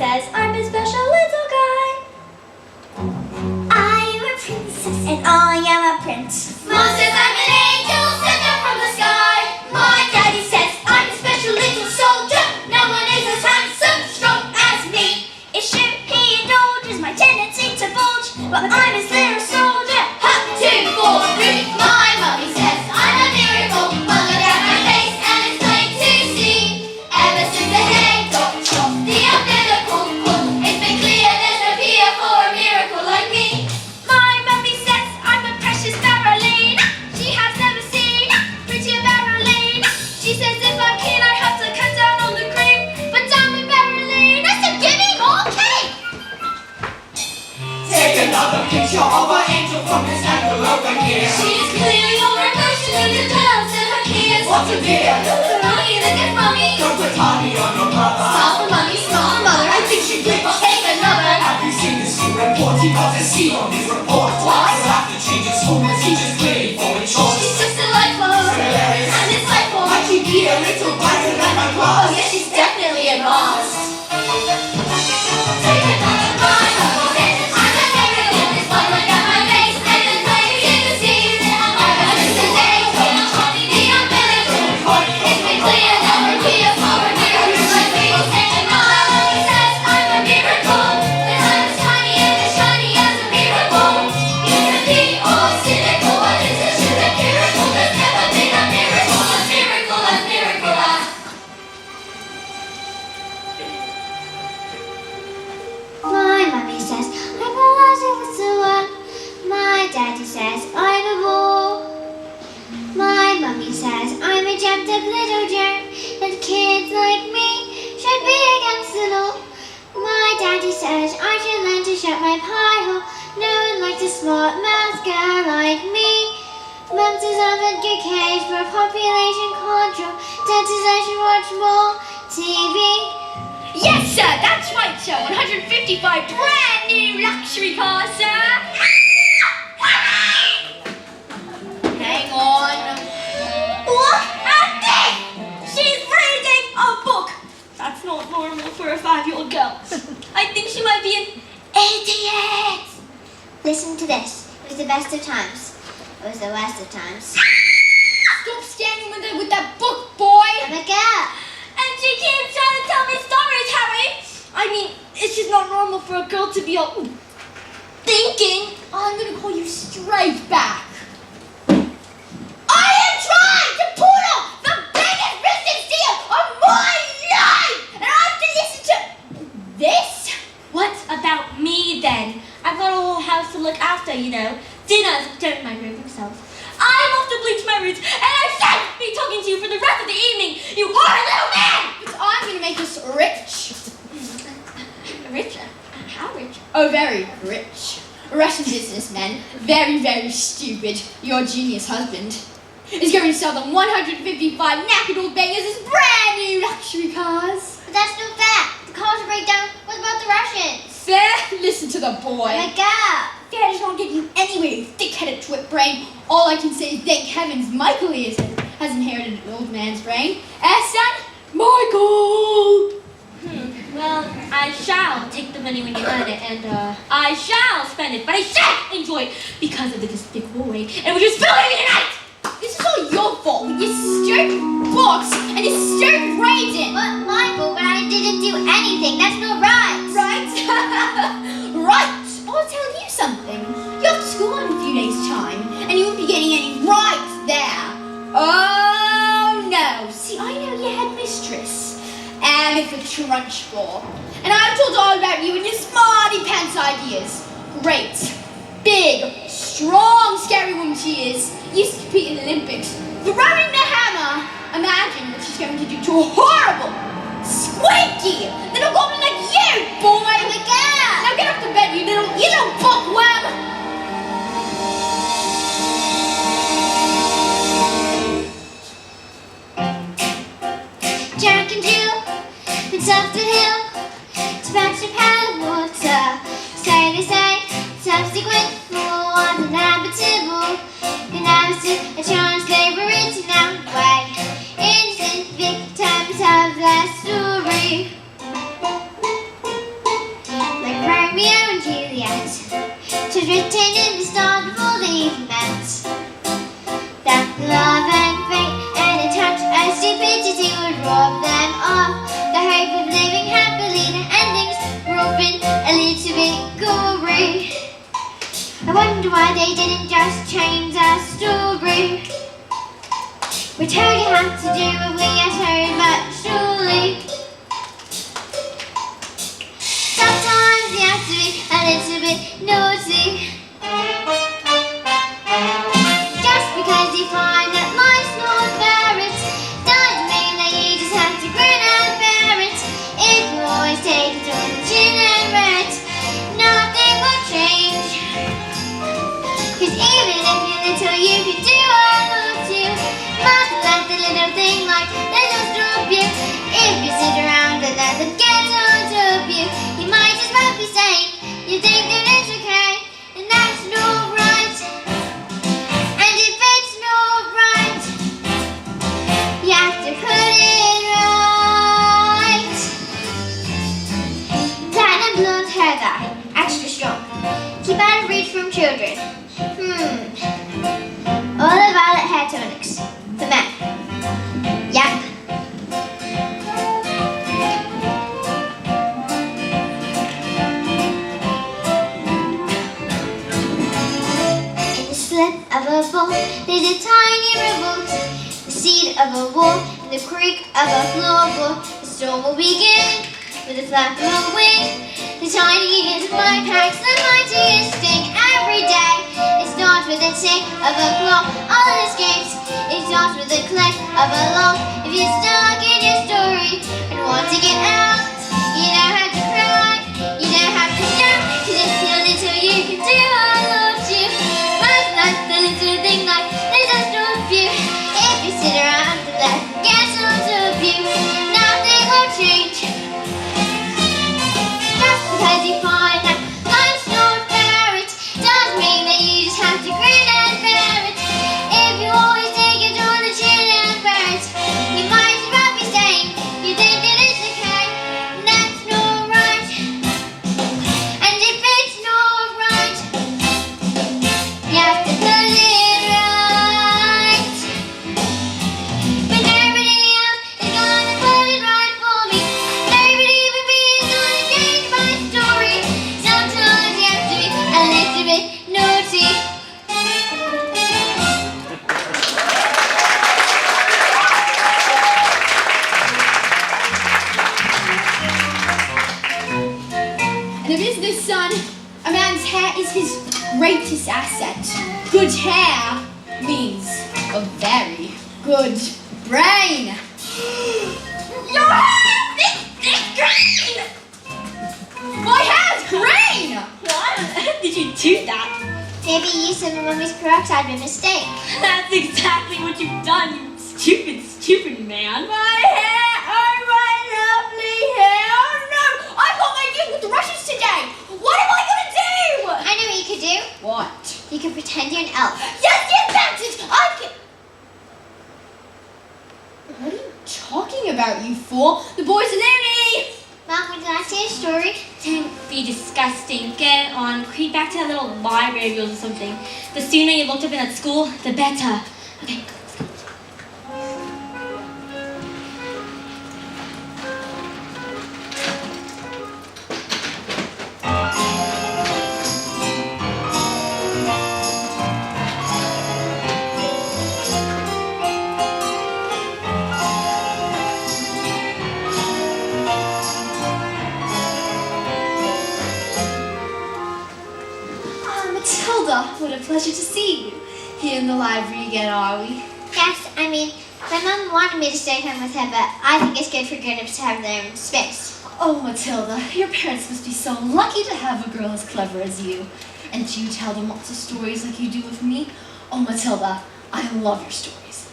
says I'm a special little guy. I am a princess and I am a prince. Mom says I'm an angel sent down from the sky. My daddy says I'm a special little soldier. No one is as handsome, strong as me. It's true he indulges my tendency to bulge, but I'm his little soldier. Hop, 2, 4, 3. My mummy says I'm a miracle. One look at my face and it's plain to see. Ever since the day got chopped, the umbilical cord, it's been clear there's no fear for a miracle like me. My mummy says I'm a precious Marilyn. She has never seen prettier Marilyn. She says if I'm keen I have to cut down on the cream, but I'm with Marilyn, I said give me more cake. Take another picture of our angel from this angle over here. She's clearly more emotionally developed than her kids. What a dear! Mommy, look at mommy. Don't put honey on your mother. Stop for mommy, stop for mother. I think she did. Take another. Have you seen this new report? He got a C on his report. What? He'll have to change his school as he just clearly falling short. She's just delightful. Hilarious. And insightful. I can be a little brighter than my Oh class. yeah, she's definitely a boss. Take another ride. I'm a miracle. This one look at my face and it's plain to see. Ever since the day got chopped, the umbilical cord, it's been clear that we're here for a miracle like me. Take another. He says I'm a miracle. That I'm as tiny and as shiny as a miracle. You can be all cynical, but it's a true miracle. There's never been a miracle as miracle as miracle as. My mummy says I'm a lousy little one. My daddy says I'm a bore. My mummy says I'm a jacked up little jerk, and kids like me should be against the law. My daddy says I should learn to shut my pie hole. No one likes a smart mouse girl like me. Mum says I'm a good cage for population control. Dad says I should watch more TV. Yes, sir, that's right, sir. 155 brand new luxury cars, sir. Hang on. Look at this! She's reading a book. That's not normal for a 5-year-old girl. I think she might be an idiot. Listen to this. It was the best of times. It was the worst of times. Stop standing with that book, boy. I'm a girl. And she keeps trying to tell me stories, Harry. I mean, it's just not normal for a girl to be all thinking. I'm gonna call you straight back. I am trying to pull off the biggest business deal of my life, and I have to listen to this. What about me then? I've got a whole house to look after, you know. Dinners don't microwave themselves. I'm off to bleach my roots, and I shan't be talking to you for the rest of the evening, you horrid little man! But I'm going to make us rich. Rich? How rich? Oh, very rich. Russian businessman, very, very stupid. Your genius husband is going to sell them 155 knackered old bangers as brand new luxury cars. But that's no fair. The cars will break down. What about the Russians? Fair? Listen to the boy. Oh my God. Fair just won't get you anywhere, you thick-headed twit brain. All I can say is thank heavens Michael has inherited an old man's brain. Son, Michael! Well, I shall take the money when you earn it, and I shall spend it, but I shan't enjoy it because of the despicable way in which you're spilling me tonight! This is all your fault with your stupid books and your stupid reading. But Michael, but I didn't do anything. That's no right. Right? Right! I'll tell you something. You're off to school in a few days' time, and you won't be getting any rights there. Oh, no. See, I know your headmistress, Agatha Trunchbull, and I've told all about you and your smarty pants ideas. Great, big, strong, scary woman she is. Used to compete in the Olympics. Throwing the hammer. Imagine what she's going to do to a horrible, squeaky little goblin like you, boy. Oh my God. Now get up to bed, you little bookworm. Jack and Jill went up the hill to fetch a pail of water. Say they say, subsequent full uninhabitable. Inhabited a chance they were written out way. Innocent victims of their story. 'twas written in the stars before they even met, that love and fate and a touch of stupidity would rob them of the hope of living happily. The endings were often a little bit gory. I wonder why they didn't just change the story. We're told you have to do what we are told, but surely sometimes you have to be a little bit naughty. Just because you find that life's not fair, it doesn't mean that you just have to grin and bear it. If you always take it on the chin and wear it, nothing will change. 'Cause even if you're little, you can do a lot too. Must let the little thing like that just drop you. If you sit around and let them get on top you, you might as well be saying you think that it's okay, and that's not right. And if it's not right, you have to put it right. Platinum blonde hair dye, extra strong. Keep out of reach from children. All the violet hair tonics for men. Yep. In the slip of a ball, there's a tiny revolt. The seed of a war, the creak of a floorboard. The storm will begin with a flap of a wing. The tiniest mind packs the mightiest sting every day. It starts with a tick of a clock, all escapes. It starts with a click of a lock. If you're stuck in your story and want to get out, you don't have to cry, you don't have to shout, 'cause it's still until you can do all of you. But that's the little thing like they just stop you. If you sit around and let them get on top you, nothing will change. Just because you find that life's not fair, it doesn't mean that you just have to grin and bear it. If you always take it on the chin and bear it, you might as well be saying you think that it's okay, and that's not right. And if it's not right, you have to put it right. But nobody else is gonna put it right for me. Nobody but me is gonna change my story. Sometimes you have to be a little bit naughty. There is the sun. A man's hair is his greatest asset. Good hair means a very good brain. Your hair is green! My hair's green! Why on earth did you do that? Maybe you used some of Mummy's peroxide by mistake. That's exactly what you've done, you stupid, stupid man. My hair! Oh, my lovely hair! Oh, no! I've got my gift with rushes today! What am I gonna do? I know what you could do. What? You could pretend you're an elf. Yes, that's it! I can... What are you talking about, you fool? The boy's a loony! Mom, would you like to hear a story? Don't be disgusting. Get on. Creep back to that little library of yours or something. The sooner you looked up in that school, the better. Okay. Matilda, what a pleasure to see you. Here in the library again, are we? Yes, I mean, my mum wanted me to stay home with her, but I think it's good for grown-ups to have their own space. Oh, Matilda, your parents must be so lucky to have a girl as clever as you. And do you tell them lots of stories like you do with me? Oh, Matilda, I love your stories.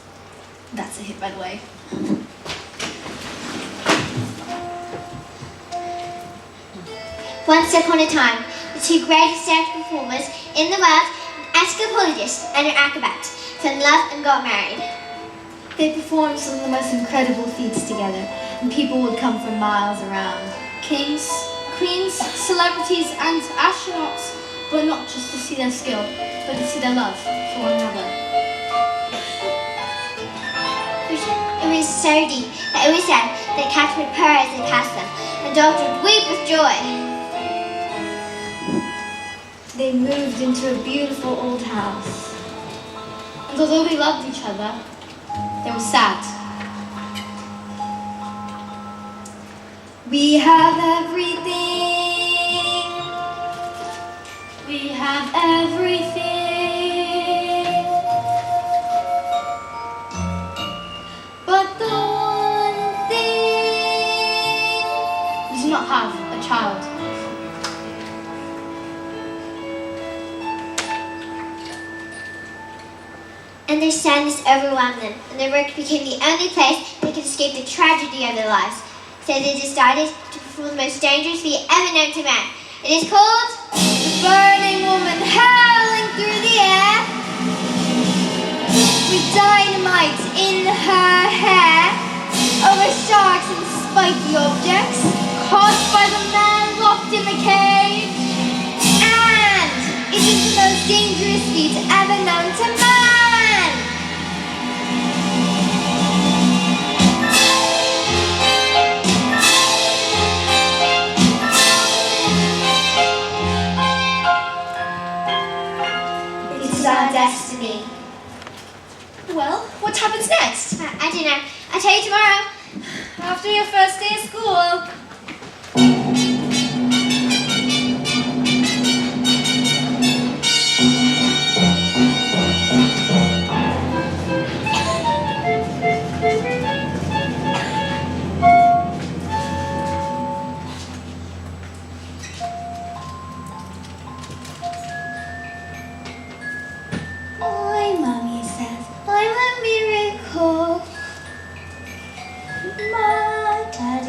That's a hit, by the way. Once upon a time, the two greatest dance performers in the world, an anthropologist and an acrobat, fell in love and got married. They performed some of the most incredible feats together, and people would come from miles around. Kings, queens, celebrities, and astronauts but not just to see their skill, but to see their love for one another. It was so deep that it was said that cats would purr as they passed them, and dogs would weep with joy. They moved into a beautiful old house. And although they loved each other, they were sad. We have everything. We have everything. But the one thing, we do not have a child. And their sadness overwhelmed them, and their work became the only place they could escape the tragedy of their lives. So they decided to perform the most dangerous feat ever known to man. It is called The Burning Woman howling through the air, with dynamite in her hair, over sharks and spiky objects, caused by the man locked in the cave. And it is the most dangerous feat ever known to man. our destiny. Well, what happens next? I don't know. I'll tell you tomorrow. After your first day of school.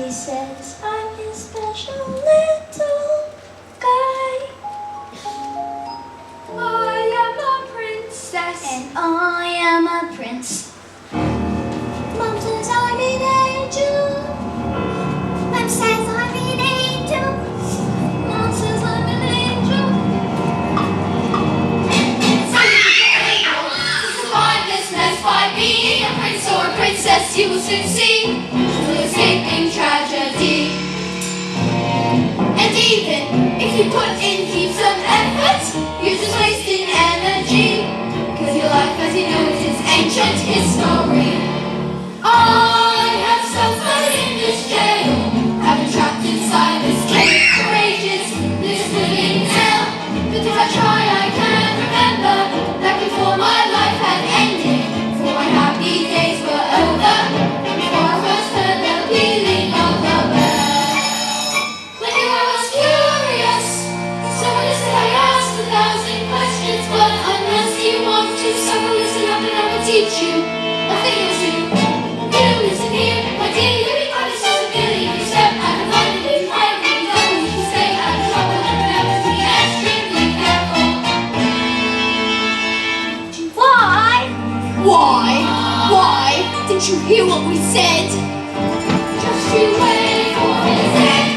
Says I'm his special little guy. I am a princess and I am a prince. Mom says I'm an angel. Mom says I'm an angel. Mom says I'm an angel. Survive this mess by being a prince or a princess. You will soon see. Escaping tragedy. And even if you put in heaps of effort, you're just wasting energy. Cause your life as you know it is ancient history. I have suffered in this jail. I've been trapped inside this cave for ages. This living hell. But if I try I can remember that before my life had ended, before my happy days were over, before I first heard the pealing of the bell. When you I was curious, so listen I asked 1,000 questions, but unless you want to suffer, listen up and I will teach you a thing or two. You listen here, my dear, you be honest as a billy. You step out of line and be quiet, and you know you can stay out of trouble, and remember to be extremely careful. Why? Why? Didn't you hear what we said? Just you wait for his end.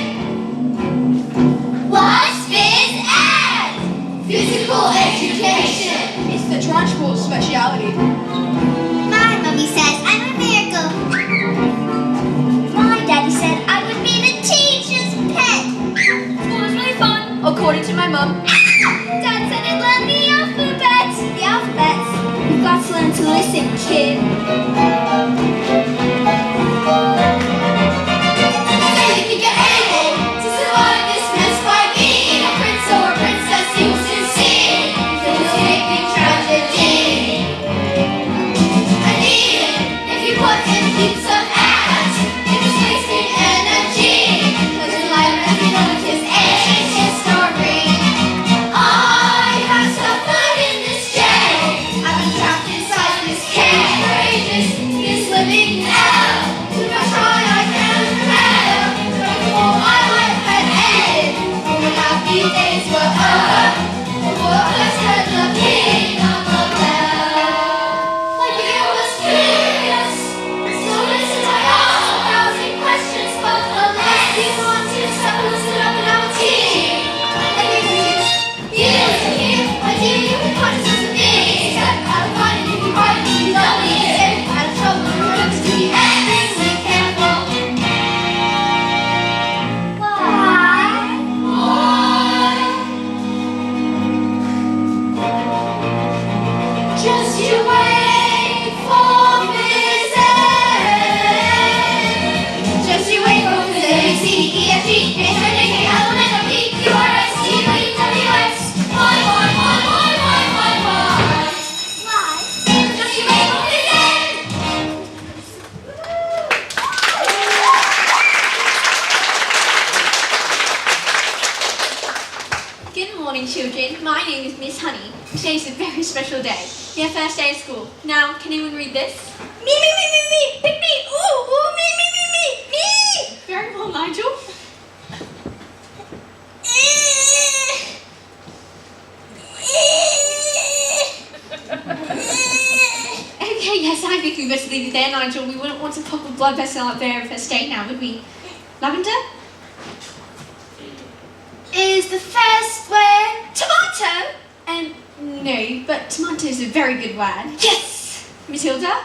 What's phys ed? Physical education. It's the transport speciality. My mummy says I'm a miracle. My daddy said I would be the teacher's pet. School is really fun, according to my mum. Dad said I'd learn the alphabet. The alphabet. You've got to learn to listen, kid. So you think you're able to survive this mess by being a prince or a princess, you will soon see the escaping tragedy. And even if you put in heaps of effort, you're just wasting energy. Cause in life as you know it is ancient history. I have suffered in this jail. I've been trapped inside this cave for ages. This living morning, children. My name is Miss Honey. Today's a very special day. Your first day of school. Now, can anyone read this? Me. Pick me. Ooh, me. Very well, Nigel. Okay, yes, I think we better leave it there, Nigel. We wouldn't want to pop a blood vessel out there first day now, would we? Lavender? Is the first word tomato? No, but tomato is a very good word. Yes! Matilda?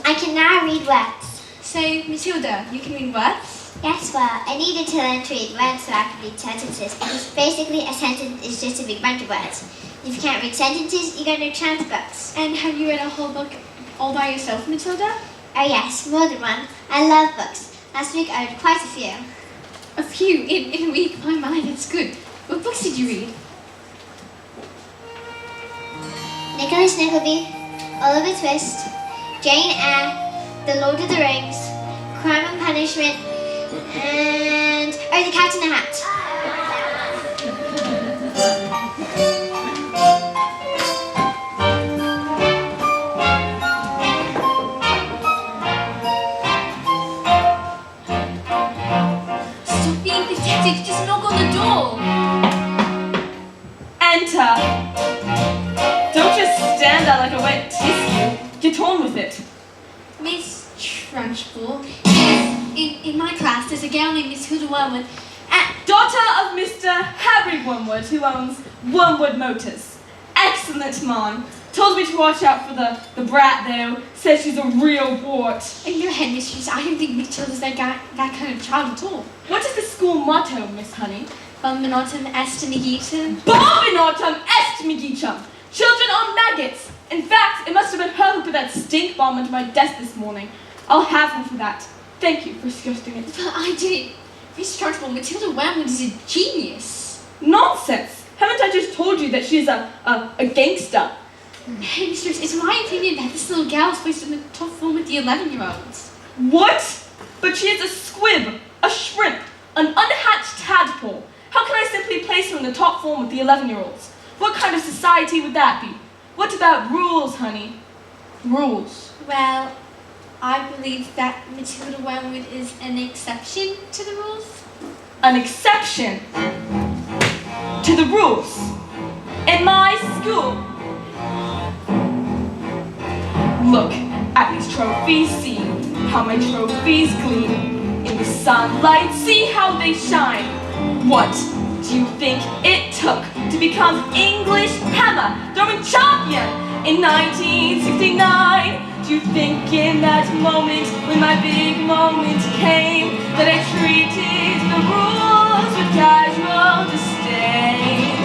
I can now read words. So, Matilda, you can read words? Yes, well, I needed to learn to read words so I could read sentences, because basically a sentence is just a big bunch of words. If you can't read sentences, you go to transcripts. And have you read a whole book all by yourself, Matilda? Oh yes, more than one. I love books. Last week I read quite a few. A few in a week? My mind, that's good. What books did you read? Nicholas Nickleby, Oliver Twist, Jane Eyre, The Lord of the Rings, Crime and Punishment, and The Cat in the Hat. Stop being pathetic, just knock on the door. Enter. Don't just stand there like a wet tissue. Get on with it. Miss Trunchbull, in my class there's a girl named Miss Hilda Wormwood. Daughter of Mr. Harry Wormwood, who owns Wormwood Motors. Excellent man. Told me to watch out for the brat though. Says she's a real wart. In your head, mistress, I don't think Matilda's that kind of child at all. What is the school motto, Miss Honey? Bombinotum est megitum. Bombinotum est megitum. Children are maggots. In fact, it must have been her who put that stink bomb into my desk this morning. I'll have her for that. Thank you for suggesting it. But I did it. Miss Trunchbull, Matilda Wormwood is a genius. Nonsense! Haven't I just told you that she's a gangster? Hey, mistress, it's my opinion that this little gal is placed in the top form with the 11-year-olds. What? But she is a squib, a shrimp, an unhatched tadpole. How can I simply place her in the top form with the 11-year-olds? What kind of society would that be? What about rules, honey? Rules. Well, I believe that Matilda Wormwood is an exception to the rules. An exception to the rules. In my school. Look at these trophies, see how my trophies gleam in the sunlight, see how they shine. What do you think it took to become English hammer throwing champion in 1969? Do you think in that moment, when my big moment came, that I treated the rules with casual disdain?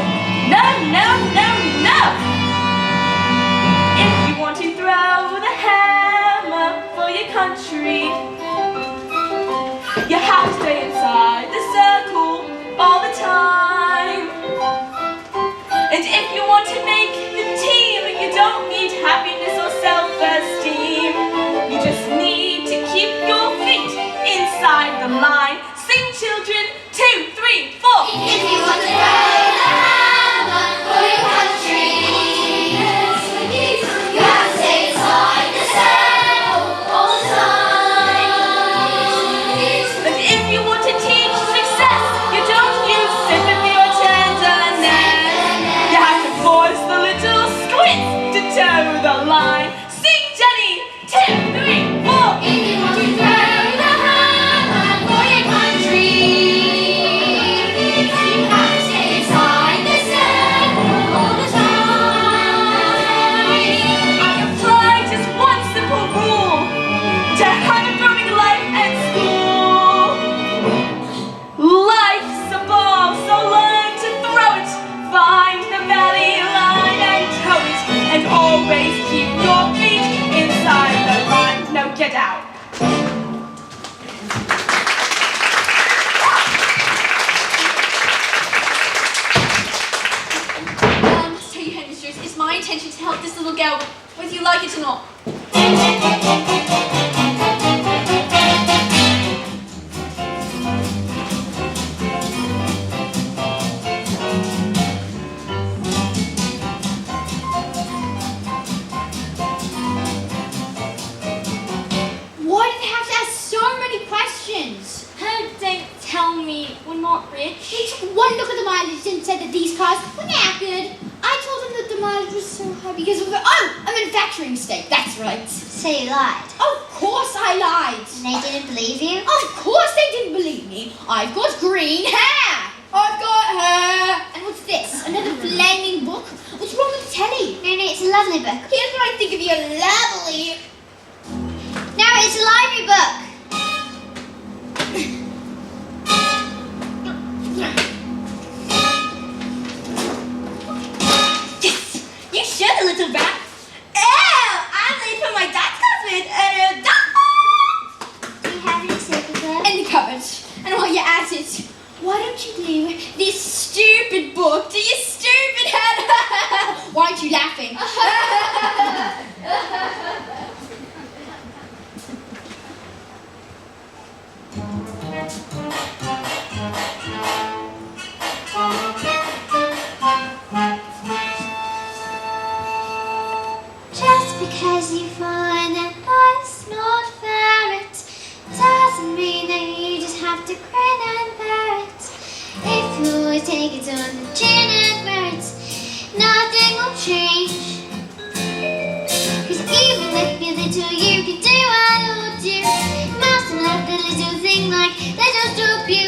No! If you want to throw the hammer for your country, you have to stay inside the circle all the time. And if you want to make the team, you don't need happiness or self-esteem. You just need to keep your feet inside the line. Sing, children, 2, 3, 4. If you want to throw the hammer for your country, you have to stay inside the circle all the time. And if you want to teach success, you don't use sympathy or tenderness. You have to force the little squints to toe the line. Sing, Jenny, 2, 3, 4. If you want to throw the hammer for your country, you have to stay inside the circle all the time. I apply just one simple rule to have a throwing life at school. Life's a ball, so learn to throw it. Find the valley line and toe it. And always keep your feet inside the line. Now get out. So you heard, mistress, it's my intention to help this little girl, whether you like it or not. took one look at the mileage and said that these cars were knackered. I told them that the mileage was so high because of a manufacturing mistake. That's right. So you lied. Of course I lied. And they didn't believe you? Of course they didn't believe me. I've got green hair. I've got hair. And what's this? Another flaming book? What's wrong with the telly? No, it's a lovely book. Here's what I think of your lovely. No, it's a library book. Yes! You should, little rat. Ew! I'm late for my dance class with Do you have any silverware? In the cupboard. And while you're at it, why don't you leave this stupid book to your stupid head? Why aren't you laughing? Just because you find that life's not fair, it doesn't mean that you just have to grin and bear it. If you always take it on the chin and bear it, nothing will change. 'Cause even with your little, you can do what or do. Must have left a little thing like that just stop you.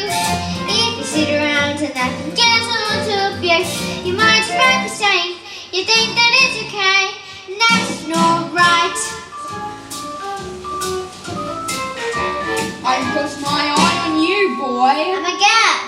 If you sit around and nothing gets on top of you, you might spread the same. You think that it's okay, and that's not right. I've got my eye on you, boy. I'm a girl.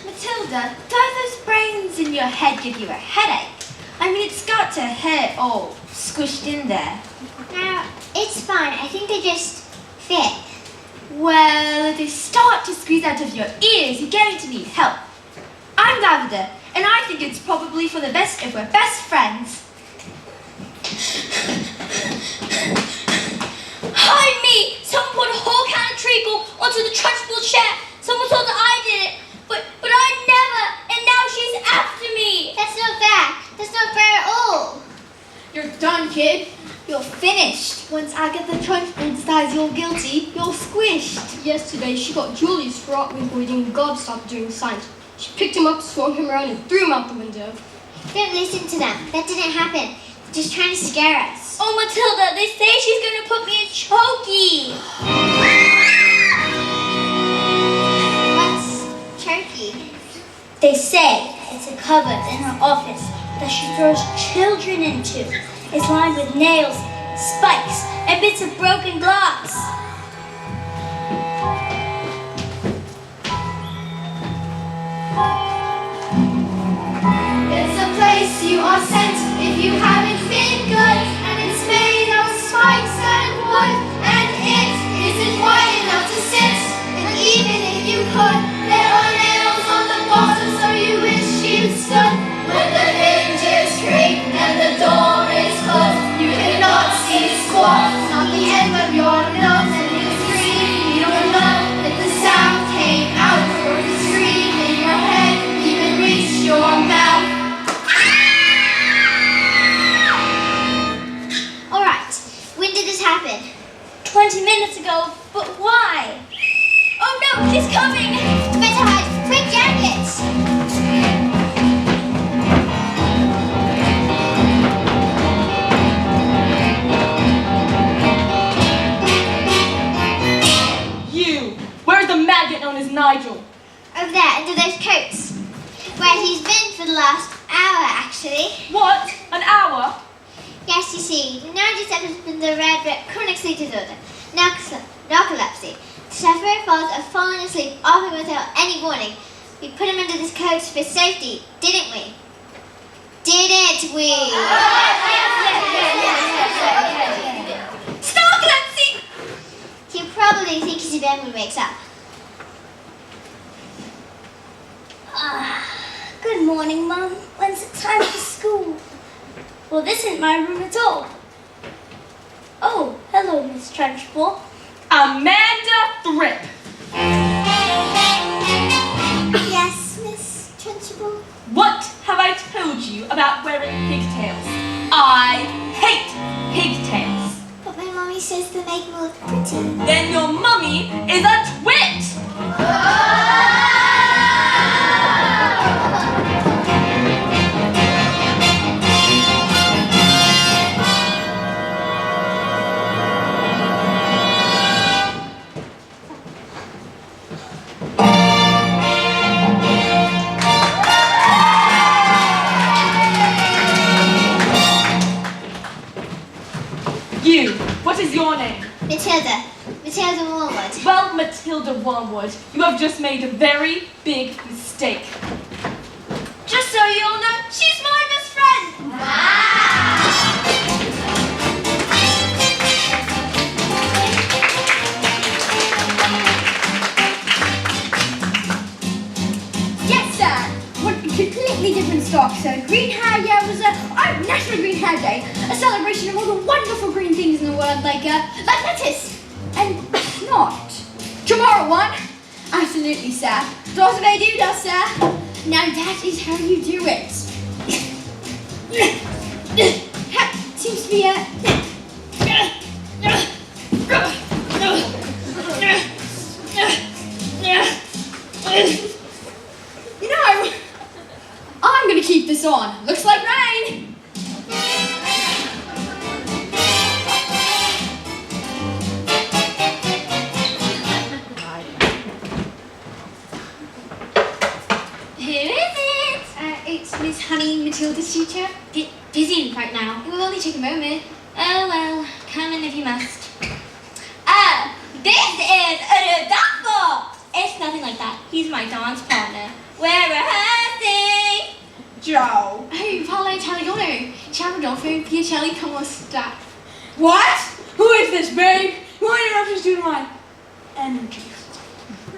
Matilda, don't those brains in your head give you a headache? I mean, it's got to hurt all squished in there. No, it's fine. I think they just fit. Well, if they start to squeeze out of your ears, you're going to need help. I'm Lavender, and I think it's probably for the best if we're best friends. Hi, me! Someone poured a whole can of treacle onto the trunchbull chair. Someone told her I did it, but I never, and now she's after me. That's not fair. That's not fair at all. You're done, kid. You're finished. Once Agatha Trunchbull decides you're guilty, you're squished. Yesterday, she got Julius for awkward reading Gobstopper during science. She picked him up, swung him around, and threw him out the window. Don't listen to them. That didn't happen. They're just trying to scare us. Oh, Matilda, they say she's going to put me in chokey. What's turkey? They say it's a cupboard in her office that she throws children into. It's lined with nails, spikes, and bits of broken glass. It's a place you are sent if you haven't been good, and it's made of spikes and wood, and it isn't wide enough to sit. And even if you could, there are nails on the bottom, so you wish you'd stood. When the hinges creak and the door is closed, you cannot see squat. Not the end of your nose, and you scream. You don't know that the sound came out, or the scream in your head even reached your mouth. All right. When did this happen? 20 minutes ago, but why? Oh no, she's coming! Better hide. Quick jackets. You! Where's the maggot known as Nigel? Over there, under those coats. Where he's been for the last hour, actually. What? An hour? Yes, you see, Nigel suffers from the red chronic sleep disorder, narcolepsy. To suffer falls of falling asleep often without any warning. We put him under this coat for safety, didn't we? Didn't we? Narcolepsy! He'll probably think he's in bed when he wakes up. Good morning, Mum. When's it time for school? Well, this isn't my room at all. Oh, hello, Miss Trunchbull. Amanda Thripp. Yes, Miss Trunchbull. What have I told you about wearing pigtails? I hate pigtails. But my mommy says they make me look pretty. Then your mummy is a twit! You, what is your name? Matilda. Matilda Woolwood. Well, Matilda Wormwood, you have just made a very big mistake. Just so you all know, she's my best friend. Yes, sir. One completely different stock, sir. Green Hair Year was National Green Hair Day, a celebration of all the wonderful green things in the world, like lettuce and not. Tomorrow one. Absolutely, sir. That's what I do, does, sir. Now that is how you do it. Seems to be You know, I'm gonna keep this on. Looks like rain. Who is it? It's Miss Honey, Matilda's teacher. Busy right now. It will only take a moment. Oh well, come in if you must. This is Rodolfo! It's nothing like that. He's my dance partner. We're rehearsing! Joe. Hey, parla italiano. Ciao, Rodolfo. Piacelli come sta. What? Who is this, babe? Who interrupts due to my energy?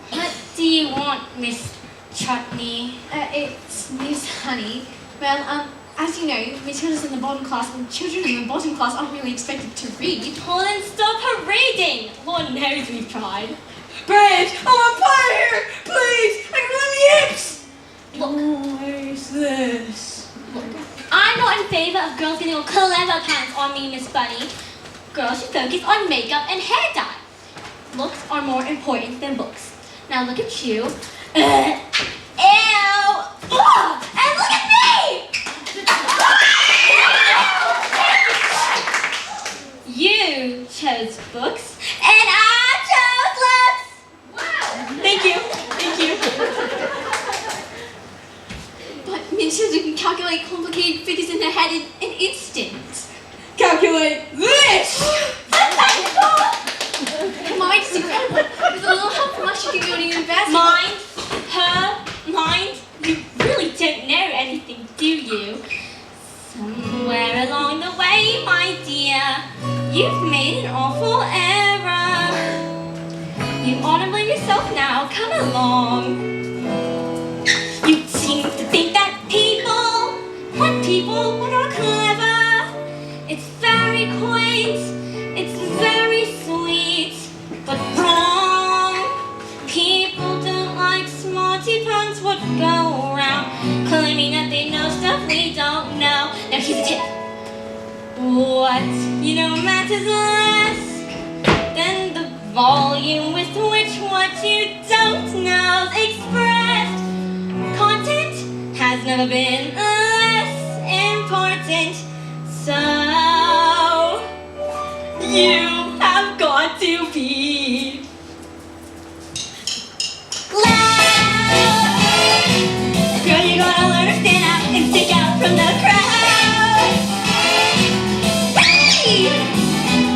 What do you want, Miss Chutney? It's Miss Honey. Well, as you know, Matilda's in the bottom class, and children in the bottom class aren't really expected to read. Well then stop her reading! Lord knows we've tried. Babes, I want pie here! Please! I can feel the hips! Look, What is this? I'm not in favour of girls getting all clever pants on me, Miss Bunny. Girls should focus on makeup and hair dye. Looks are more important than books. Now look at you. Ew! Ugh! And look at me! You chose books, and I chose looks! Wow! Thank you. Thank you. But Matilda can calculate complicated figures in her head in an instant. Calculate this! Her mind is incredible. With a little help from us, she can go to university. Mind, her, mind. You really don't know anything, do you? Somewhere along the way, my dear, you've made an awful error. You ought to blame yourself now. Come along. You seem to think that people are clever. It's very quaint. It's very sweet, but wrong. People don't like smarty pants. What go around claiming that they know stuff we don't know. Now here's a tip. What you know matters less than the volume with which what you don't know is expressed. Content has never been less important. So you have got to be loud. Girl, you gotta learn to stand out and stick out from the crowd. Hey!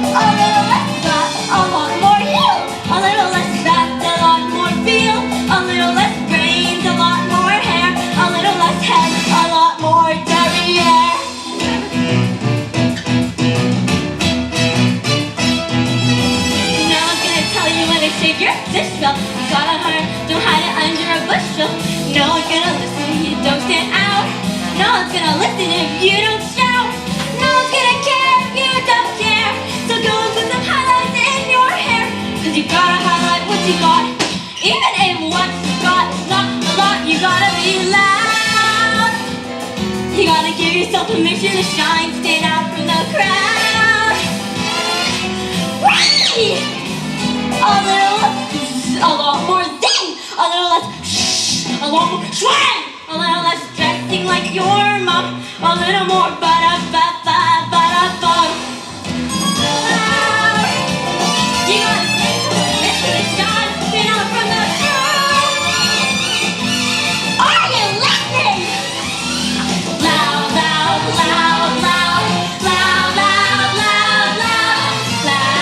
A little less flat, a lot more you. A little less fat, a lot more feel. A little less brains, a lot more hair. A little less head, a lot more derriere. Now I'm gonna tell you when to shake your dish up. You gotta learn, don't hide it under a bushel. No one's gonna listen if you don't stand out. No one's gonna listen if you don't shout. No one's gonna care if you don't care. So go and put some highlights in your hair, 'cause you gotta highlight what you got. Even if what you got is not a lot, you gotta be loud. You gotta give yourself permission to shine, stand out from the crowd. Whee! A lot more zing, a little less shh, a lot more swang, a little less dressing like your mom, a little more ba-da-ba-ba-ba-da-ba. You gotta take permission to shine, stand out from the crowd. Are you listening? Loud, loud, loud, loud, loud, loud, loud, loud, loud.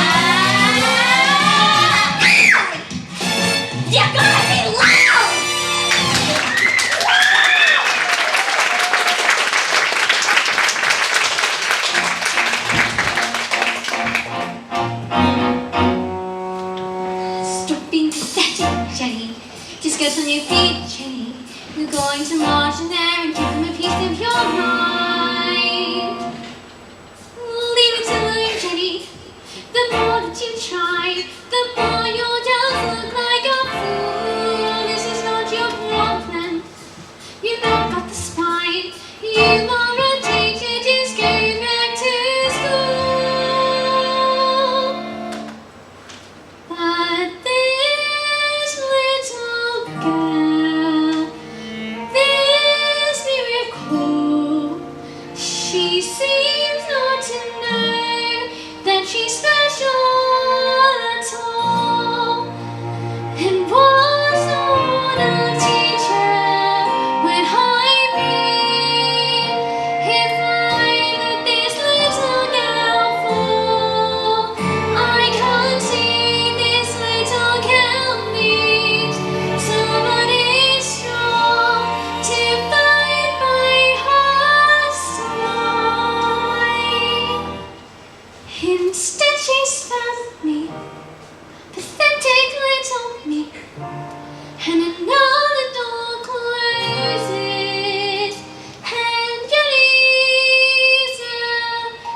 You gotta be loud! Stop being pathetic, Jenny. Just get on your feet, Jenny. You're going to march in there and give them a piece of your mind. Leave it alone, Jenny. The more that you try, the more you'll just look like a fool. This is not your problem. You've not got the spine. You are a teacher, just go back to school. But this little girl, this miracle, she seems not to know that she's special at all. And what sort of teacher would I be if I let this little girl fall? I can't see this little girl needs somebody strong to fight by her side. Instead she's found me, pathetic little me, and another door closes, and Jenny's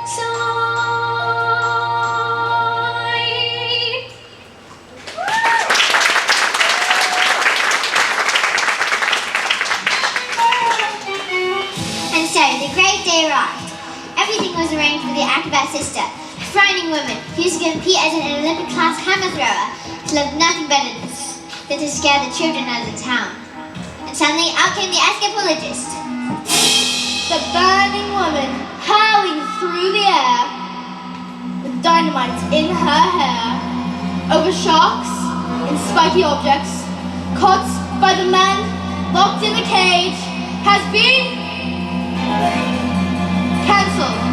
outside. And so the great day arrived. Everything was arranged for the acrobat sister, a frightening woman who used to give Pete as an Olympic class hammer thrower, to love nothing better than to scare the children out of the town. And suddenly out came the escapologist. The burning woman hurling through the air with dynamite in her hair over sharks and spiky objects, caught by the man locked in the cage, has been cancelled.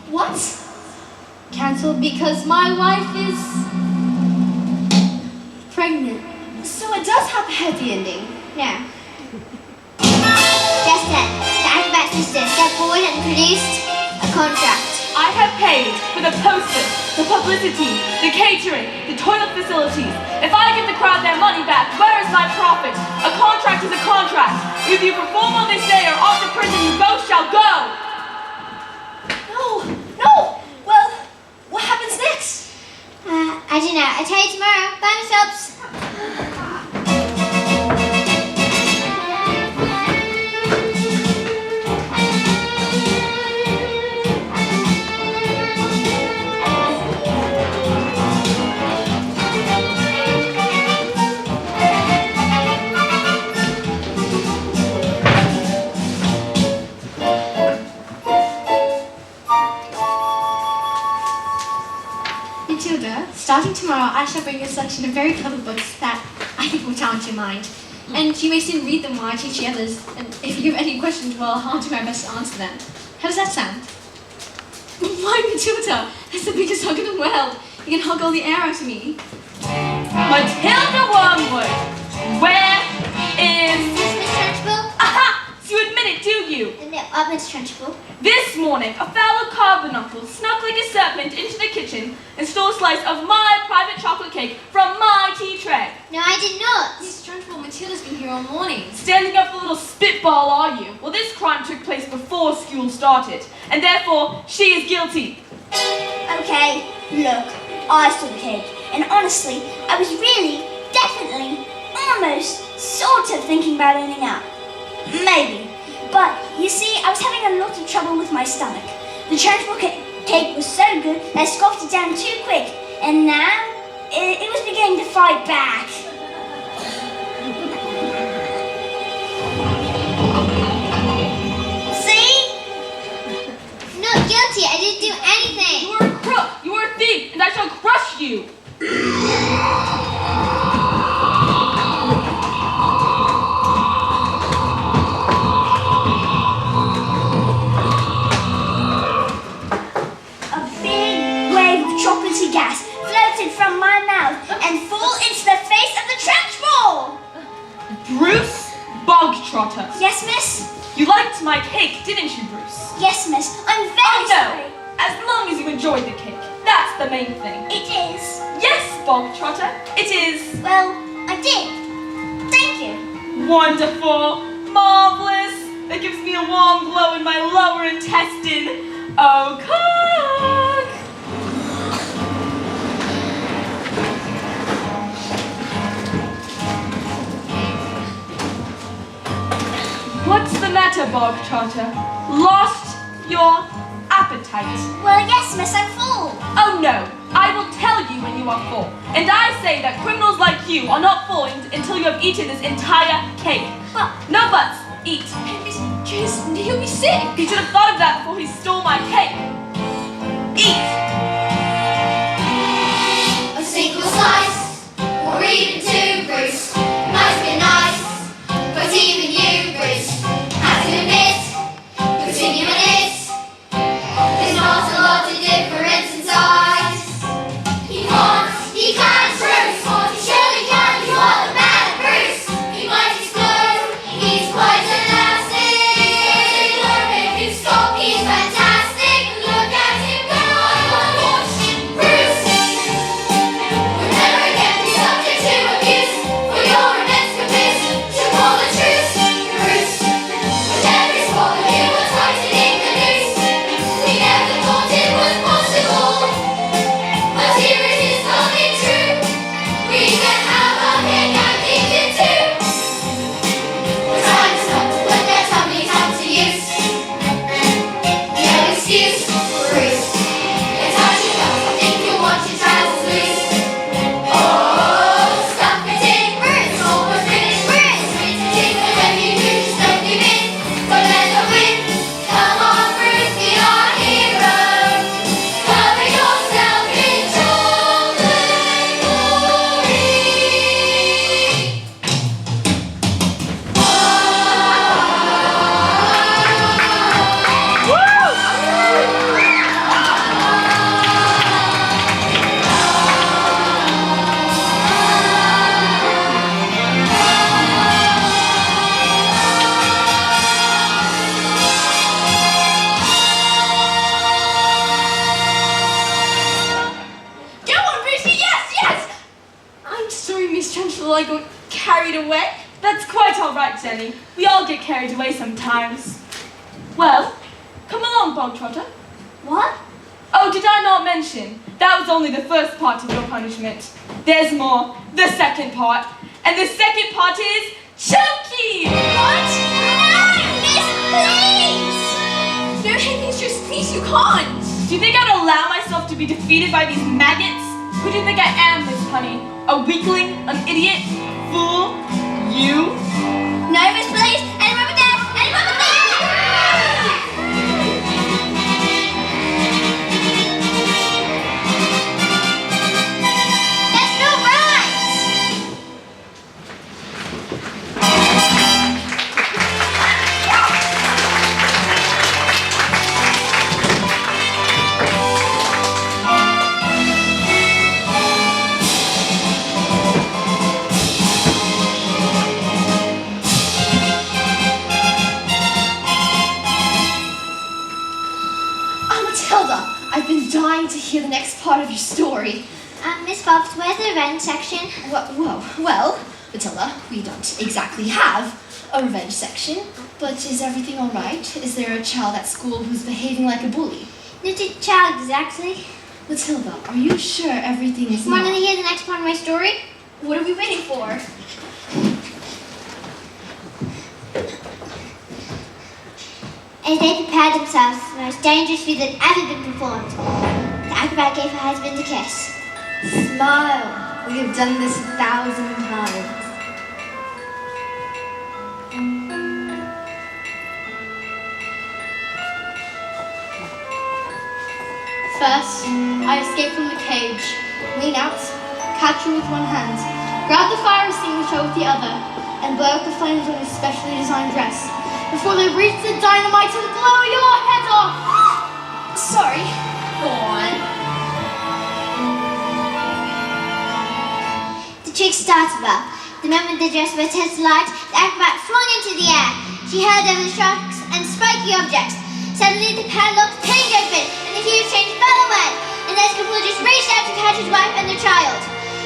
What? Cancelled because my wife is pregnant. So it does have a happy ending. No. Just then, the acrobat sister stepped forward and produced a contract. I have paid for the posters, the publicity, the catering, the toilet facilities. If I give the crowd their money back, where is my profit? A contract is a contract. If you perform on this day or off to prison, you both shall go. No. Well, what happens next? I don't know. I'll tell you tomorrow. Bye, Miss Phelps. Starting tomorrow, I shall bring you a selection of very clever books that I think will challenge your mind. And you may soon read them while I teach the others. And if you have any questions, well, I'll do my best to answer them. How does that sound? Why, Matilda? That's the biggest hug in the world. You can hug all the air out of me. Matilda Wormwood, where is... Miss Trunchbull? Aha! So you admit it, do you? No, Miss Trunchbull. This morning, a foul carbuncle snuck like a serpent into the kitchen and stole a slice of my private chocolate cake from my tea tray. No, I did not. Miss Trunchbull, Matilda's been here all morning. Standing up for a little spitball, are you? Well, this crime took place before school started, and therefore, she is guilty. Okay, look, I saw the cake, and honestly, I was really, definitely, almost, sort of thinking about ending up. Maybe. But, you see, I was having a lot of trouble with my stomach. The transport cake was so good that I scoffed it down too quick, and now, it was beginning to fight back. Not guilty. I didn't do anything. You are a crook, you are a thief, and I shall crush you. A big wave of chocolatey gas floated from my mouth and flew into the face of the trench ball. Bruce Bogtrotter. Yes, miss? You liked my cake, didn't you, Bruce? Yes, miss. I'm very Oh, no. sorry. As long as you enjoyed the cake. That's the main thing. It is. Yes, Bogtrotter, it is. Well, I did. Thank you. Wonderful. Marvelous. That gives me a warm glow in my lower intestine. Oh, cook! What's the matter, Bogtrotter? Lost your appetite? Well, yes, miss, I'm full. Oh no, I will tell you when you are full. And I say that criminals like you are not full until you have eaten this entire cake. But No buts, eat. He'll be sick. He should have thought of that before he stole my cake. Eat. A single slice, or even two, Bruce, might be nice. But even you, Bruce, have to admit, between you and it, there's not a lot of difference in size. He can't, Bruce, he surely can, he's what the man, Bruce. He might explode, he's quite elastic. Look at him stop, he's fantastic. Look at him go, I want to watch Bruce. We'll never again be subject to abuse for your immense caprice to call the truce, Bruce. With every swallow you were tightening the noose. We never thought it was possible, but here it is coming true. We can have our cake and eat it too. The time has come to put their tummies out to use. No excuse, Bruce. It's how you go. I think you want your trousers loose. Oh, stuff it in, Bruce. It's almost finished, Bruce. It's a tickle when you do, just don't give in. Don't let them win. Come on, Bruce, be our hero. Cover yourself in chocolate glory. Go on, Brucey. Yes. I'm sorry, Miss Chancellor, I got carried away. That's quite all right, Jenny. We all get carried away sometimes. Well, come along, Bogtrotter. what? Oh, did I not mention? That was only the first part of your punishment. There's more. The second part. And the second part is choky! What? No, miss, please! No, hey, mistress, please, you can't. Do you think I'd allow myself to be defeated by these maggots? Who do you think I am, Miss Honey? A weakling? An idiot? Fool? You? No, miss, please! Any rubber there! Any rubber there! That's not right. Matilda, I've been dying to hear the next part of your story. Miss Bobs, where's the revenge section? Well, Matilda, we don't exactly have a revenge section, but is everything all right? Is there a child at school who's behaving like a bully? Knitted child, exactly. Matilda, are you sure everything is Want to not... hear the next part of my story? What are we waiting for? As they prepared themselves for the most dangerous feat that had ever been performed, the acrobat gave her husband a kiss. Smile. We have done this 1,000 times. First, I escape from the cage, lean out, catch her with one hand, grab the fire extinguisher with the other, and blow out the flames on his specially designed dress before they reach the dynamite and blow your head off! Sorry. Go on. The trick started well. The moment the dress was hit light, the acrobat flung into the air. She held over the sharks and spiky objects. Suddenly the padlock came open and the huge chain fell away. And Escapula just reached out to catch his wife and the child.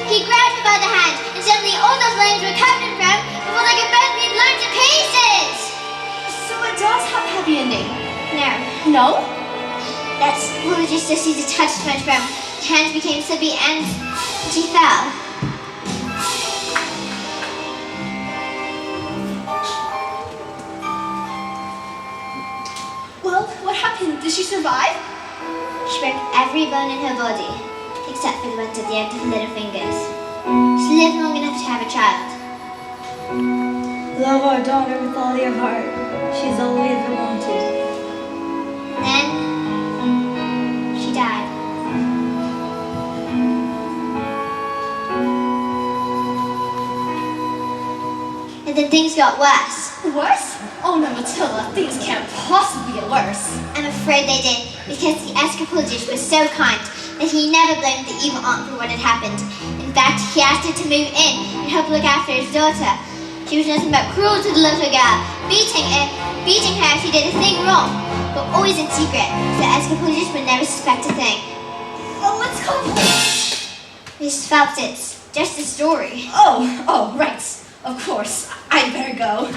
He grabbed her by the hand and suddenly all those flames were covered in foam before they could both be blown to pieces. So it does have a happy ending. No. No? Escapula just seemed to touch too much foam. Her hands became slippy and she fell. Well, what happened? Did she survive? She broke every bone in her body, except for the ones at the end of her little fingers. She lived long enough to have a child. Love our daughter with all your heart. She's all we ever wanted. And then, she died. And then things got worse. Worse? Oh no, Matilda, things can't possibly get worse. I'm afraid they did, because the escapologist was so kind that he never blamed the evil aunt for what had happened. In fact, he asked her to move in and help look after his daughter. She was nothing but cruel to the little girl, beating her if she did a thing wrong, but always in secret, so the escapologist would never suspect a thing. Oh, let's call police. Miss Phelps, it's just a story. Oh, right. Of course. I'd better go.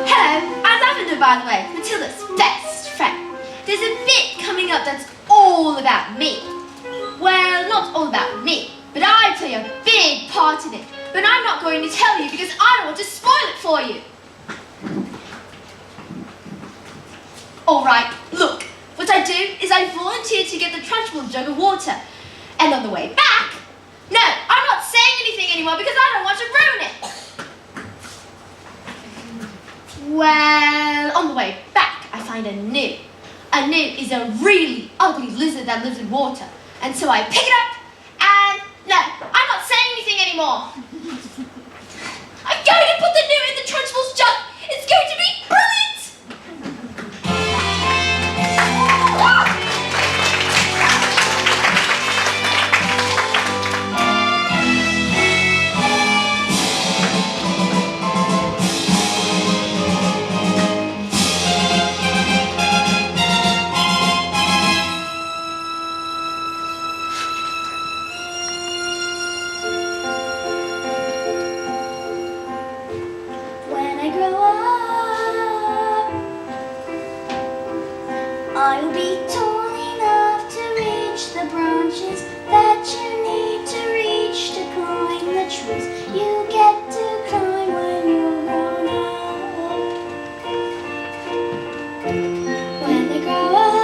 Hello, I'm Lavender, by the way, Matilda's best friend. There's a bit coming up that's all about me. Well, not all about me, but I play a big part in it. But I'm not going to tell you because I don't want to spoil it for you. Alright, look, what I do is I volunteer to get the trunchbull jug of water. And on the way back, no, I'm not saying anything anymore because I don't want to ruin it. Well, on the way back, I find a noo. A noo is a really ugly lizard that lives in water. And so I pick it up, and no, I'm not saying anything anymore. I'm going to put the noo in the trunchbull's jug. It's going to be brilliant. When I grow up, I will be tall enough to reach the branches that you need to reach to climb the trees you get to climb when you're grown up. When I grow up,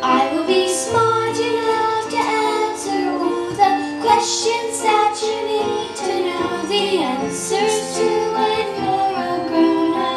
I will be smart enough to answer all the questions that you need to know the answers to when you're a grown up.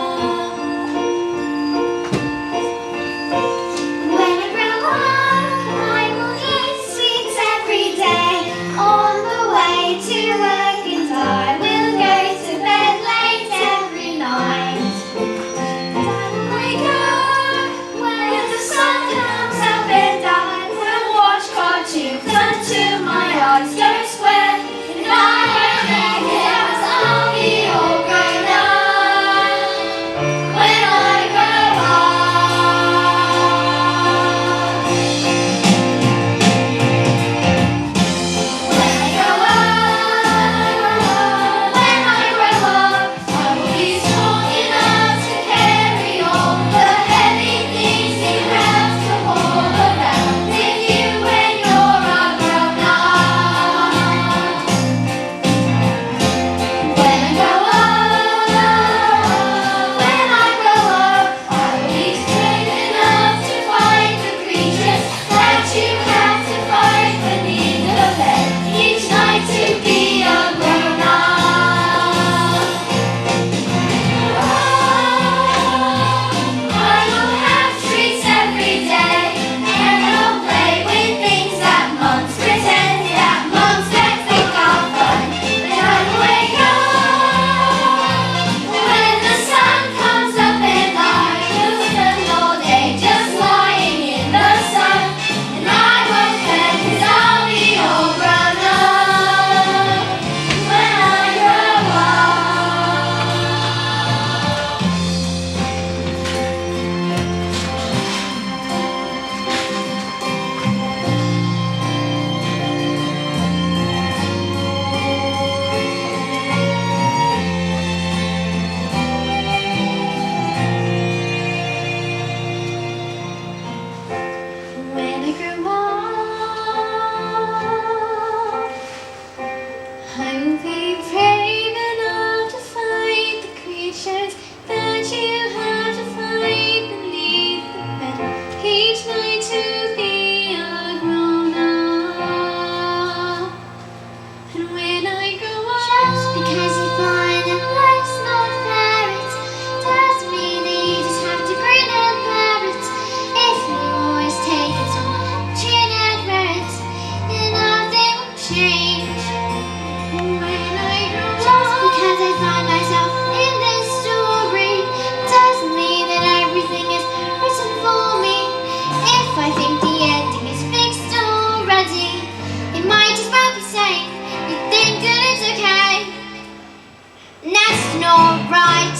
That's not right.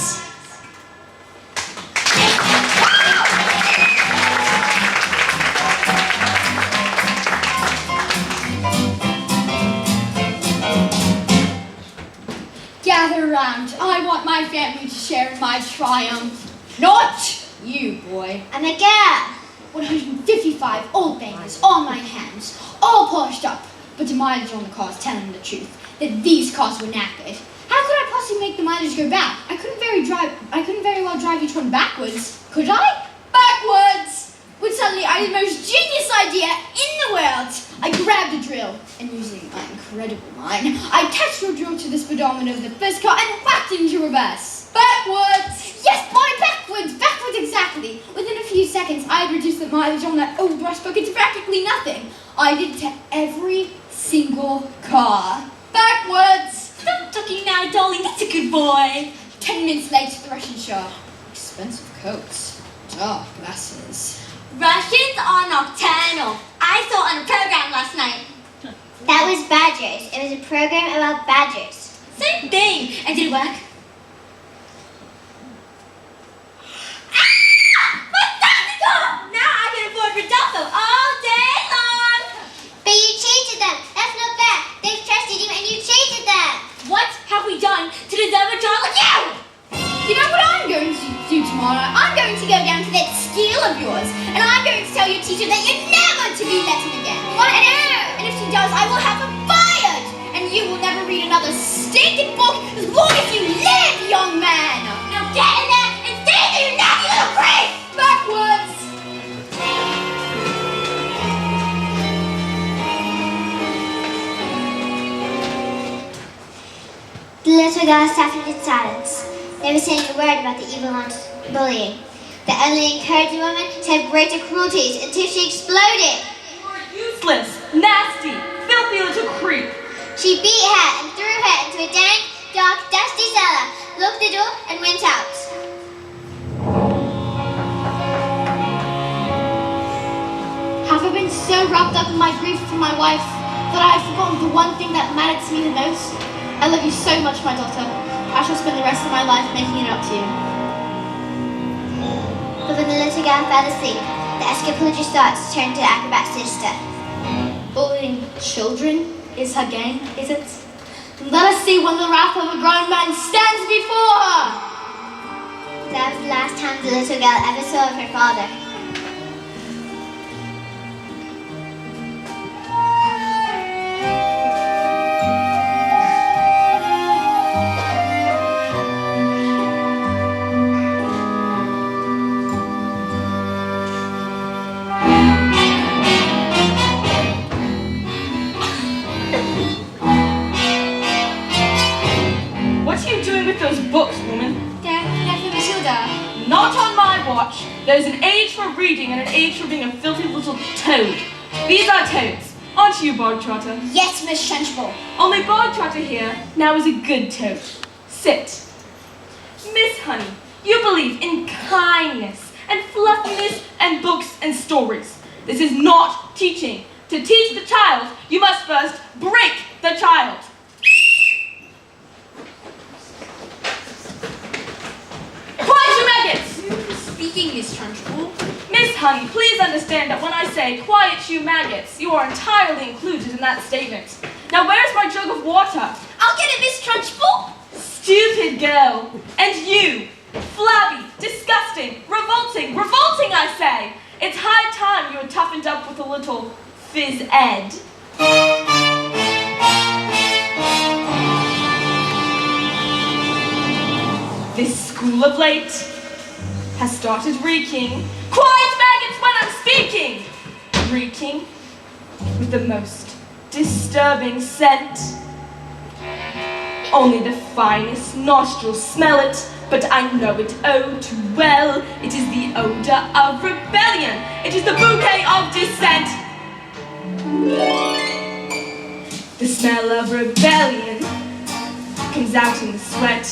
Gather round. I want my family to share in my triumph. Not you, boy. I'm a girl. 155 old bangers on my hands, all polished up, but the mileage on the cars telling the truth that these cars were knackered. How could I possibly make the mileage go back? I couldn't very well drive each one backwards, could I? Backwards! When suddenly I had the most genius idea in the world. I grabbed a drill and using my incredible mind, I attached your drill to the speedometer of the first car and whacked it into reverse. Backwards! Yes, boy, backwards! Backwards exactly! Within a few seconds, I had reduced the mileage on that old brush bucket to practically nothing. I did it to every single car. Backwards! Stop talking now, darling. That's a good boy. 10 minutes later, the Russian shop. Expensive coats. Dark glasses. Russians are nocturnal. I saw on a program last night. That was badgers. It was a program about badgers. Same thing. And did it work? Now I can afford Rodolfo all day long. But you cheated them. That's not fair. They've trusted you and you cheated them. What have we done to deserve a child like you? You know what I'm going to do tomorrow? I'm going to go down to that skill of yours, and I'm going to tell your teacher that you're never to be let in again. And if she does, I will have her fired, and you will never read another stinking book as long as you live, young man. Now get in there and stay there, you naughty little creep! Backwards. The little girl suffered in silence, never saying a word about the evil aunt's bullying, that only encouraged the woman to have greater cruelties until she exploded. Useless, nasty, filthy little creep. She beat her and threw her into a dank, dark, dusty cellar, locked the door, and went out. Have I been so wrapped up in my grief for my wife that I have forgotten the one thing that mattered to me the most? I love you so much, my daughter. I shall spend the rest of my life making it up to you. But when the little girl fell asleep, the escapology thoughts turned to Acrobat's sister. Bullying children is her game, is it? Let us see when the wrath of a grown man stands before her! That was the last time the little girl ever saw of her father. Those books, woman. They're for Matilda. Not on my watch. There's an age for reading and an age for being a filthy little toad. These are toads. Aren't you, Bog Trotter? Yes, Miss Trunchbull. Only Bog Trotter here now is a good toad. Sit. Miss Honey, you believe in kindness and fluffiness and books and stories. This is not teaching. To teach the child, you must first break the child. Speaking, Miss Trunchbull. Miss Honey, please understand that when I say quiet you maggots, you are entirely included in that statement. Now where's my jug of water? I'll get it, Miss Trunchbull. Stupid girl. And you, flabby, disgusting, revolting, I say. It's high time you were toughened up with a little phys ed. This school of late has started reeking. Quiet maggots when I'm speaking! Reeking with the most disturbing scent. Only the finest nostrils smell it, but I know it oh too well. It is the odor of rebellion. It is the bouquet of dissent. The smell of rebellion comes out in the sweat.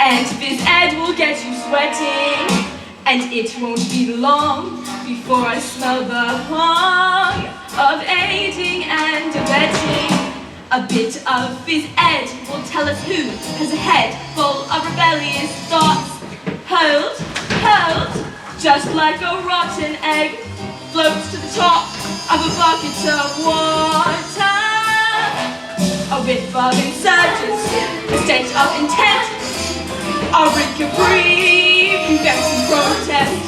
And phys ed will get you sweating. And it won't be long before I smell the hum of aiding and abetting. A bit of phys ed will tell us who has a head full just like a rotten egg, floats to the top of a bucket of water. A whiff of insurgents, a stench of intent, a reek of grief, vexing protest.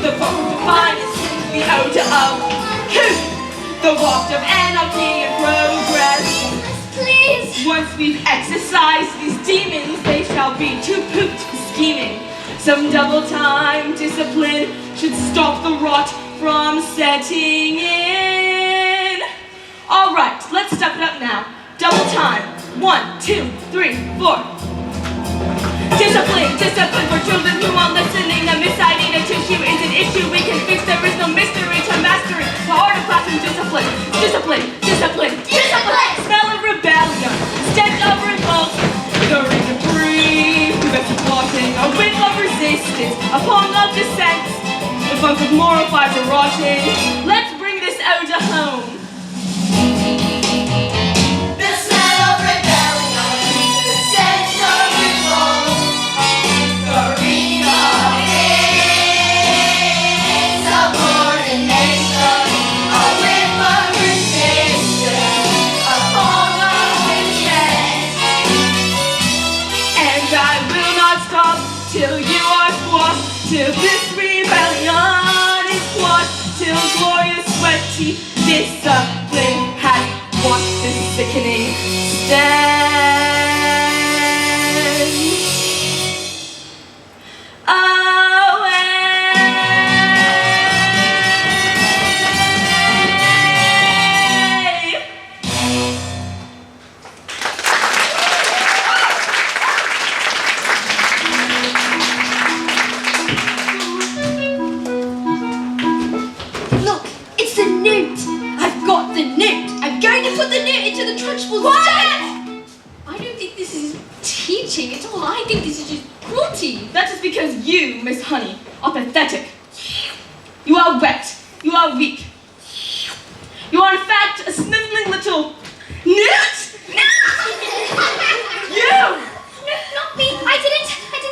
The funk of defiance, the odor of hoof, the waft of anarchy and progress. Please! Once we've exercised these demons, they shall be too pooped for scheming. Some double-time discipline should stop the rot from setting in. All right, let's step it up now. Double time. 1, 2, 3, 4. Discipline, discipline for children who are listening. A misciting a tissue is an issue we can fix. There is no mystery to mastering the art of classroom discipline. Discipline, discipline, discipline. Smell of rebellion, stench of revolt. The ring of grief, the best of walking. A whiff of resistance, a pong of dissent. The funk of moral fiber rotting. Let's bring this odor home. The smell of rebellion, the stench of revolt, the ring of insubordination, a whiff of resistance, a pong of dissent. And I will not stop till you are squashed, till this rebellion is quashed, till glorious sweaty discipline has washed this sickening stench away. Look, it's the newt. I've got the newt. I'm going to put the newt into the trunchbull. Quiet! I don't think this is teaching at all. I think this is just cruelty. That is because you, Miss Honey, are pathetic. You are wet. You are weak. You are in fact a sniveling little newt! You! No, not me. I didn't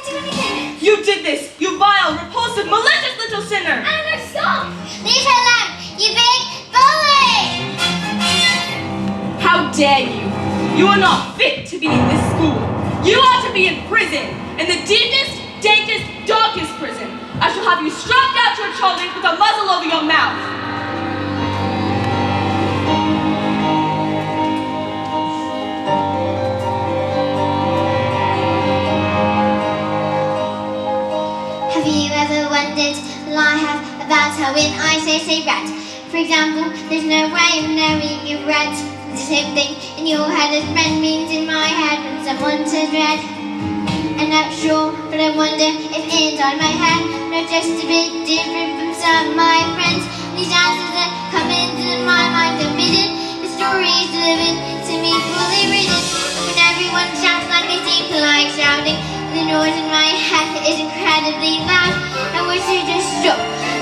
do anything. You did this, you vile, repulsive, malicious little sinner! Anna, stop! Leave her alone, you big bully! How dare you? You are not fit to be in this school. You ought to be in prison, in the deepest, dankest, darkest prison. I shall have you strapped out to a trolley with a muzzle over your mouth. Have you ever wondered, well, I have, about how when I say rat, for example, there's no way of knowing if rat is the same thing in your head as red means in my head when someone says red. I'm not sure, but I wonder if inside my head, not just a bit different from some of my friends. These answers that come into my mind are bidden, the stories delivered to me fully written. When everyone shouts like they seem to like shouting, the noise in my head is incredibly loud. I wish they just stop.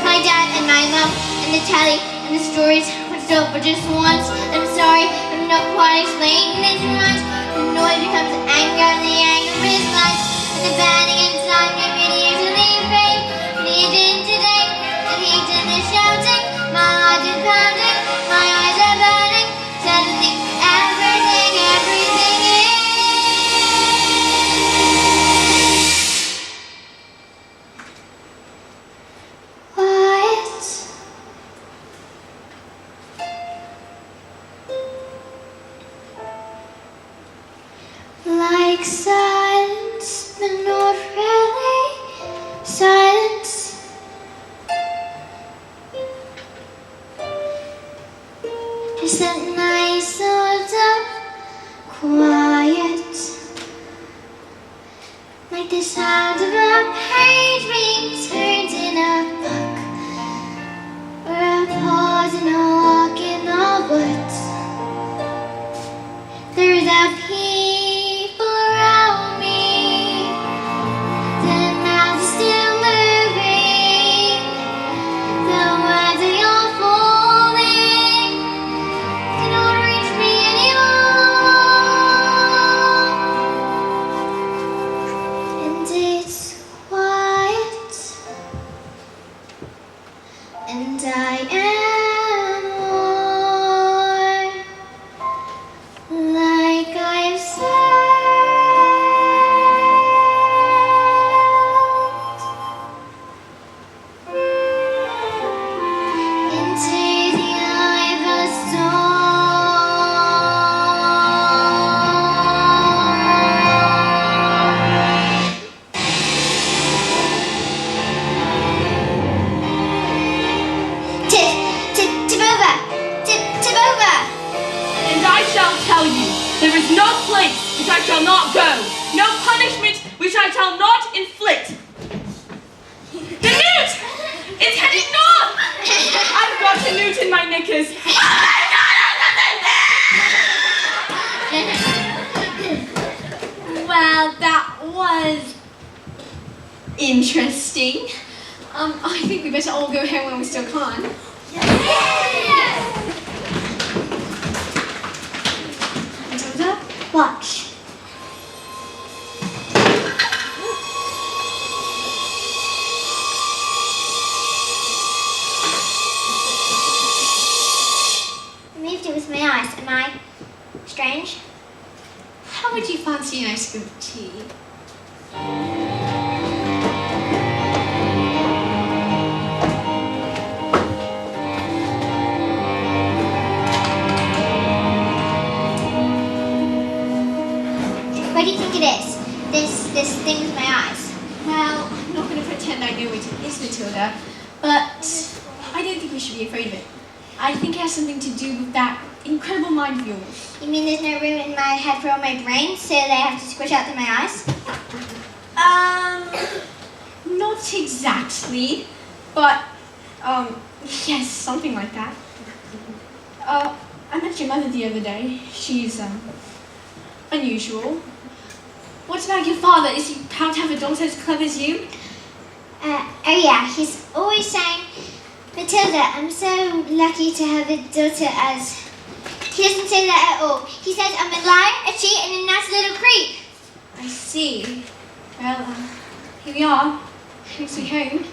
My dad and my mom and the telly and the stories would stop for just once. I'm sorry, I'm not quite explaining this right. The noise becomes anger and the anger is light. And the burning inside me really usually fade. And the engine today, the heat and the shouting. My heart is pounding, my eyes are burning. Suddenly everything is quiet. Like silence, but not really silence. Just that nice sort of quiet, like the sound of a page being turned in a book, or a pause in a walk in the woods. There's a people around me, the mouth is still moving, the words are all falling, cannot reach me anymore, and it's quiet. in my knickers. Well, that was interesting. I think we better all go home when we still can. Matilda? Watch. I moved it with my eyes. Am I strange? How would you fancy a nice cup of tea? What do you think it is? This thing with my eyes. Well, I'm not going to pretend I know what it is, Matilda, but I don't think we should be afraid of it. I think it has something to do with that incredible mind of yours. You mean there's no room in my head for all my brains, so they have to squish out through my eyes? Not exactly, but, yes, something like that. I met your mother the other day. She's, unusual. What about your father? Is he proud to have a daughter as clever as you? Oh yeah, he's always saying, Matilda, I'm so lucky to have a daughter as... He doesn't say that at all. He says I'm a liar, a cheat, and a nice little creep. I see. Well, here we are. Next week home.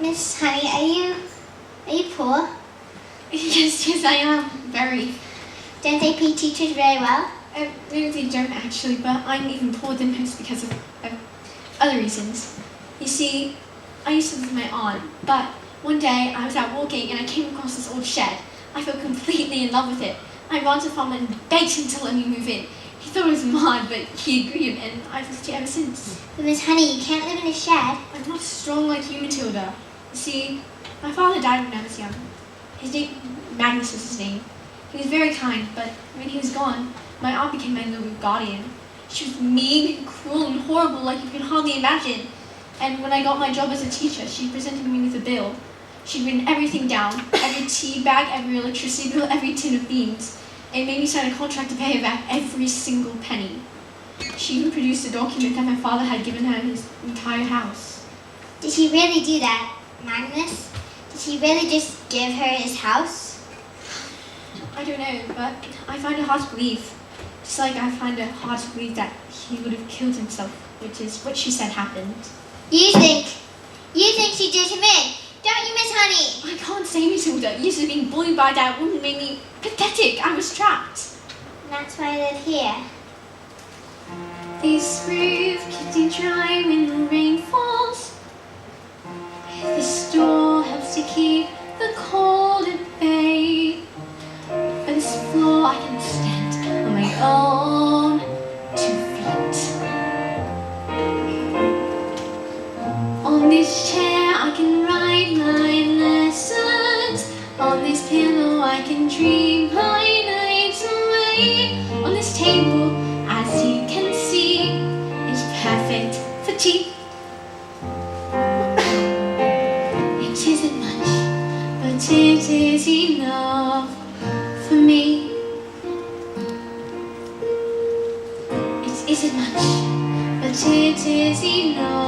Miss Honey, are you poor? Yes, I am. Very. Don't they pay teachers very well? No, they don't actually, but I'm even poorer than most because of other reasons. You see, I used to live with my aunt, but one day I was out walking and I came across this old shed. I fell completely in love with it. I ran to the farmer and begged him to let me move in. He thought I was mad, but he agreed, and I've lived here ever since. But Miss Honey, you can't live in a shed. I'm not strong like you, Matilda. You see, my father died when I was young. His name, Magnus was his name. He was very kind, but when he was gone, my aunt became my little guardian. She was mean and cruel and horrible like you can hardly imagine. And when I got my job as a teacher, she presented me with a bill. She'd written everything down, every tea bag, every electricity bill, every tin of beans. It made me sign a contract to pay her back every single penny. She even produced a document that my father had given her his entire house. Did he really do that, Magnus? Did he really just give her his house? I don't know, but I find it hard to believe. Just like I find it hard to believe that he would have killed himself, which is what she said happened. You think she did him in? Don't you, Miss Honey? I can't say, Matilda. Used to being bullied by that woman made me pathetic. I was trapped. And that's why I live here. This roof keeps you dry when the rain falls. This door helps to keep the cold at bay. On this floor I can stand on my own 2 feet. On this chair I can write my lessons. On this pillow I can dream my nights away. On this table, as you can see, is perfect for tea. It isn't much, but it is enough for me. It isn't much, but it is enough.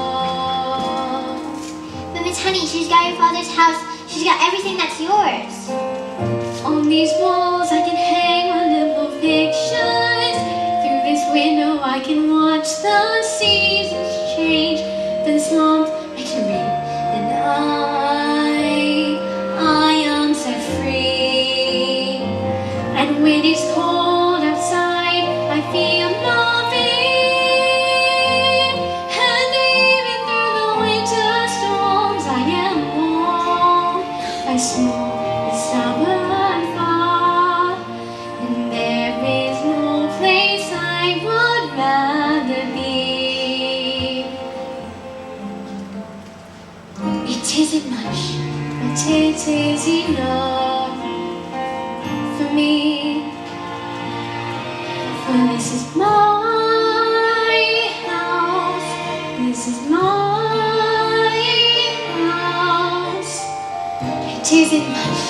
But Miss Honey, she's got your father's house. She's got everything that's yours. On these walls I can hang my little pictures. Through this window I can watch the seasons change. Through this lamp I can read, and I am set free. And when it's cold outside, I feel nothing. And even through the winter storms, I am warm. I small, the stubborn far, and there is no place I would rather be. It isn't much, but it is enough for me. For this is my house, this is my house. It isn't much,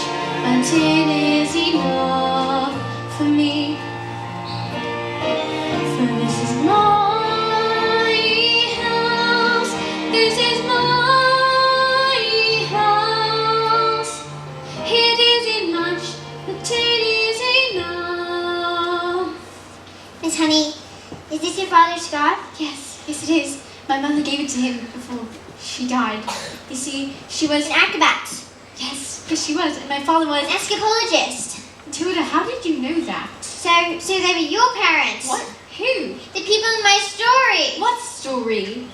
but until it is enough for me. For this is my house, this is my house. It isn't much, but it is enough. Miss Honey, is this your father's scarf? Yes, yes it is. My mother gave it to him before she died. You see, she was An acrobat. yes, but she was, and my father was. An escapologist. Tilda, how did you know that? So they were your parents. What? Who? The people in my story. What story?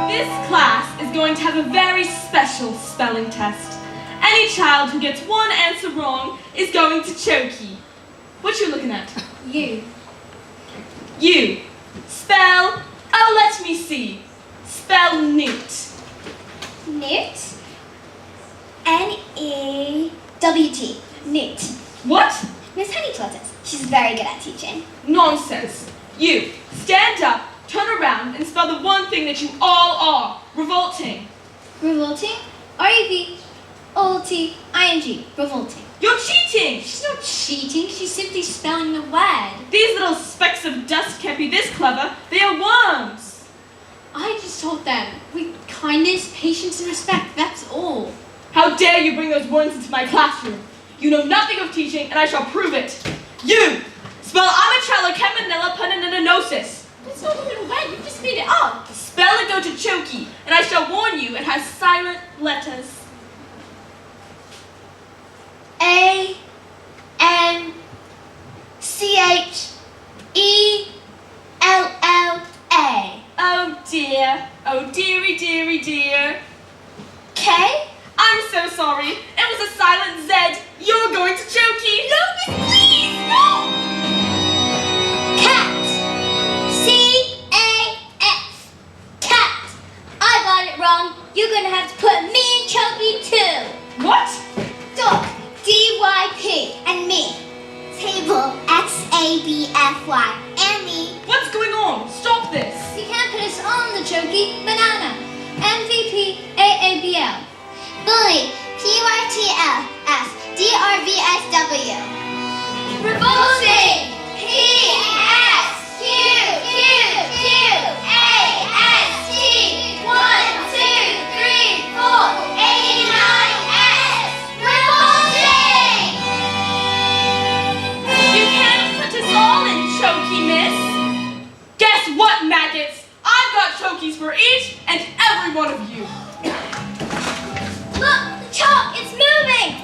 This class is going to have a very special spelling test. Any child who gets one answer wrong is going to chokey. What you looking at? You. You. Spell, oh let me see. Spell newt. Newt. N-E-W-T. Newt. What? Miss Honey taught us. She's very good at teaching. Nonsense. You. Stand up, turn around, and spell the one thing that you all are. Revolting. Revolting? R-E-V-O-L-T-I-N-G. Revolting. You're cheating! She's not cheating, she's simply spelling the word. These little specks of dust can't be this clever. They are worms. I just taught them with kindness, patience, and respect, that's all. How dare you bring those words into my classroom? You know nothing of teaching, and I shall prove it. You! Spell amitrellocaminella. That's not even a word, you just made it up. Spell it go to chokey, and I shall warn you it has silent letters. A-N-C-H-E-L-L-A. Oh dear. Oh dearie, dearie, dear. K? I'm so sorry. It was a silent Z. You're going to chokey. No, Miss, please, no! Cat. C-A-F. Cat. I got it wrong. You're gonna have to put me in chokey too. What? Dog. D-Y-P. And me. Table. X-A-B-F-Y. And me. What's going on? Stop this. You can't put us on the chokey. Banana. MVP-A-A-B-L. Bully. P-Y-T-L-S. D-R-V-S-W. Revolting! P-S-Q-Q-Q-A-S-T 1, 2, 3, 4 89S Revolting! You can't put us all in chokey, miss. Guess what, maggots? I've got chokeys for each and every one of you. Look! The chalk! It's moving!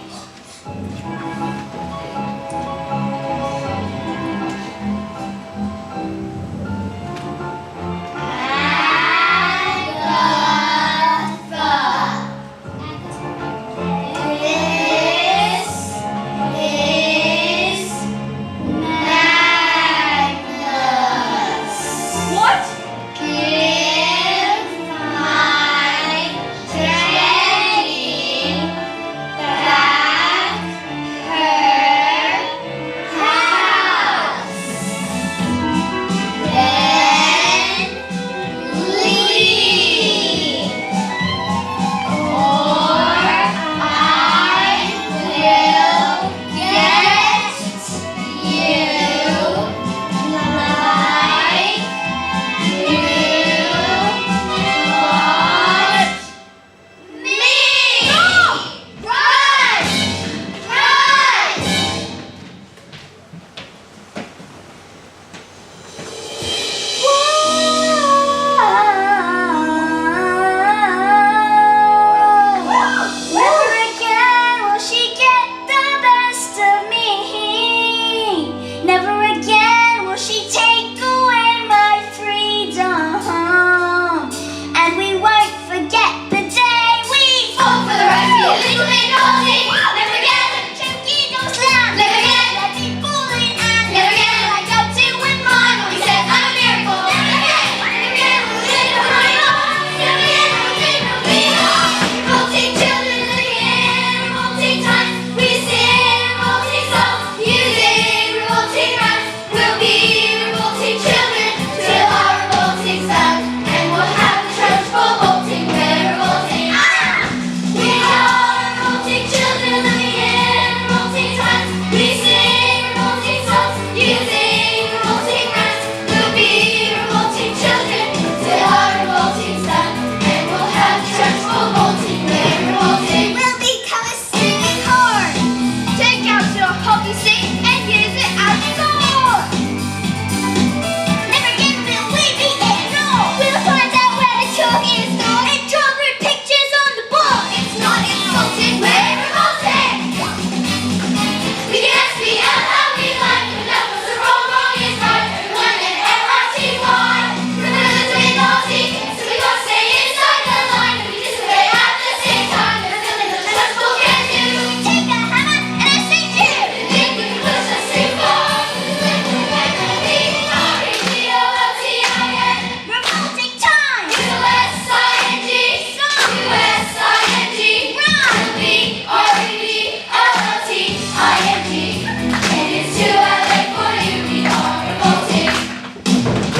And it's too late for you. We are revolting.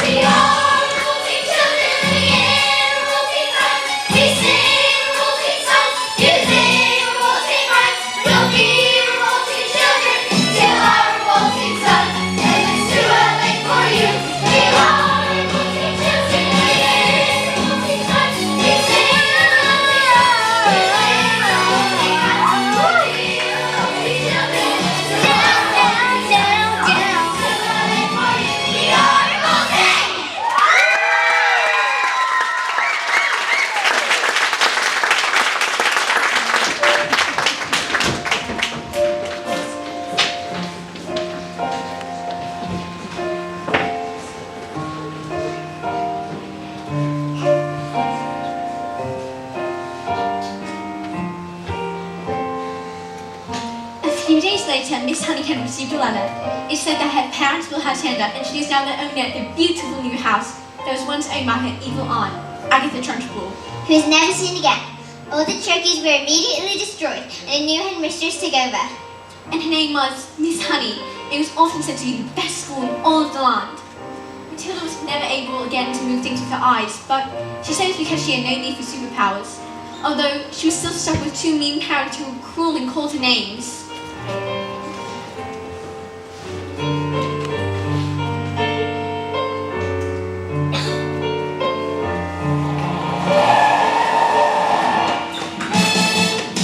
We are revolting children living in revolting times. We sing revolting songs, you sing revolting rhymes. We'll be revolting children till our revolting sun. And it's too late for you. We are revolting children living in revolting times. We sing revolting songs, you sing revolting rhymes. We'll be revolting children till our revolting sun. It's too late for you. We are revolting. A few days later, Miss Honey had received a letter. It said that her parents will have turned up and she is now the owner of the beautiful new house that was once owned by her evil aunt, Agatha Trunchbull. Who was never seen again. All the turkeys were immediately destroyed and a new headmistress took over. And her name was Miss Honey. It was often said to be the best school in all of the land. Matilda was never able again to move things with her eyes, but she said it was because she had no need for superpowers. Although she was still stuck with two mean parents who were cruel and called her names.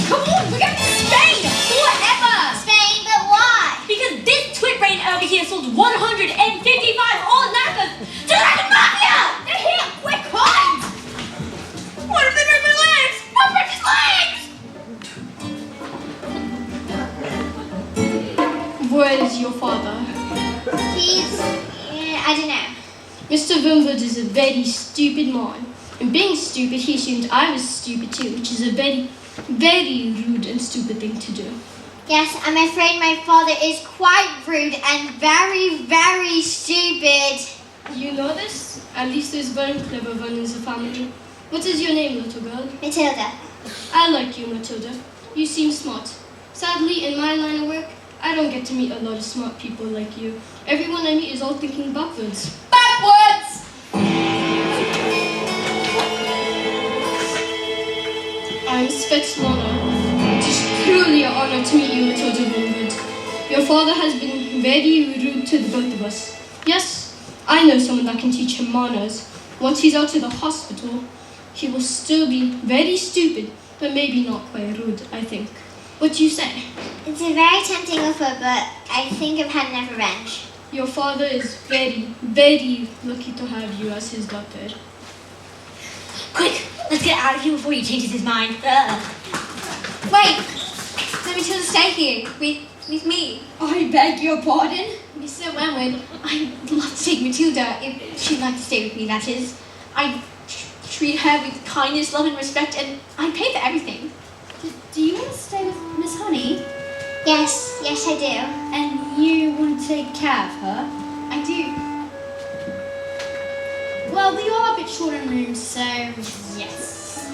Come on, we're going to Spain! Forever! Spain, but why? Because this twit brain over here sold 155 old knackers to the mafia! They're here! Quick, hide! What if they break my legs? I'll break his legs! Where is your father? He's... I don't know. Mr. Wimwood is a very stupid man. And being stupid, he assumed I was stupid too, which is a very, very rude and stupid thing to do. Yes, I'm afraid my father is quite rude and very, very stupid. You know this? At least there's one clever one in the family. What is your name, little girl? Matilda. I like you, Matilda. You seem smart. Sadly, in my line of work, I don't get to meet a lot of smart people like you. Everyone I meet is all thinking backwards. Backwards! I'm Svetlana. It is truly an honor to meet you, Matilda Wimwood. Your father has been very rude to the both of us. Yes, I know someone that can teach him manners. Once he's out of the hospital, he will still be very stupid, but maybe not quite rude, I think. What do you say? It's a very tempting offer, but I think I've had enough revenge. Your father is very, very lucky to have you as his daughter. Quick, let's get out of here before he changes his mind. Wait! Let Matilda stay here with me. I beg your pardon? Mr. Wentworth, I'd love to take Matilda if she'd like to stay with me, that is. I treat her with kindness, love and respect, and I pay for everything. Do you want to stay with Miss Honey? Yes, I do. And you want to take care of her? I do. Well, we are a bit short on room, so yes.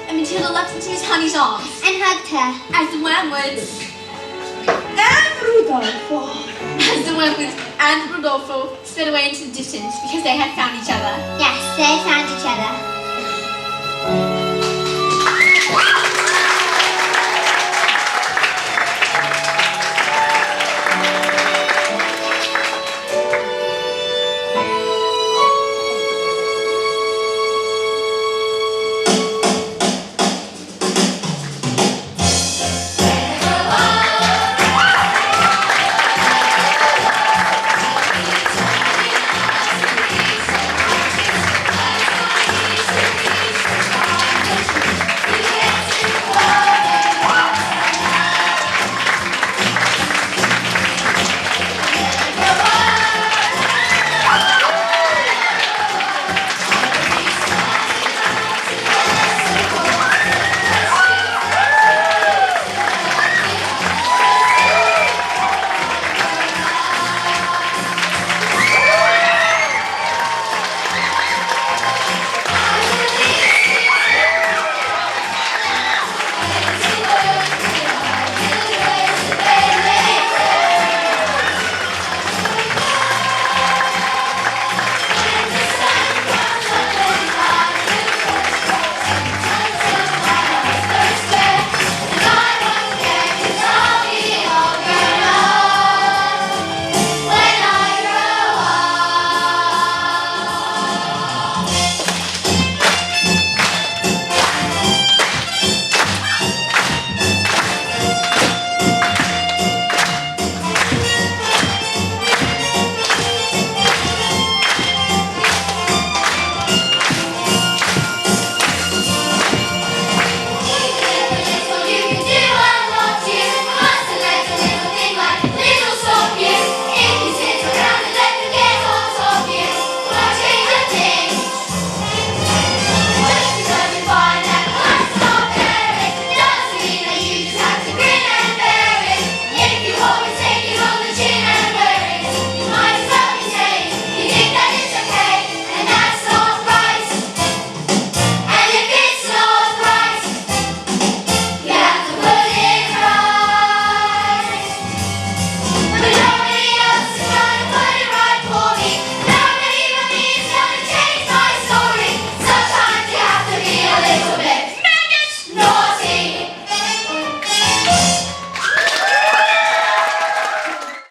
And Matilda leapt into Miss Honey's arms. And hugged her. As the Wentworths, And Rudolph. as the Wentworths and Rodolfo sped away into the distance because they had found each other. Yes, they found each other.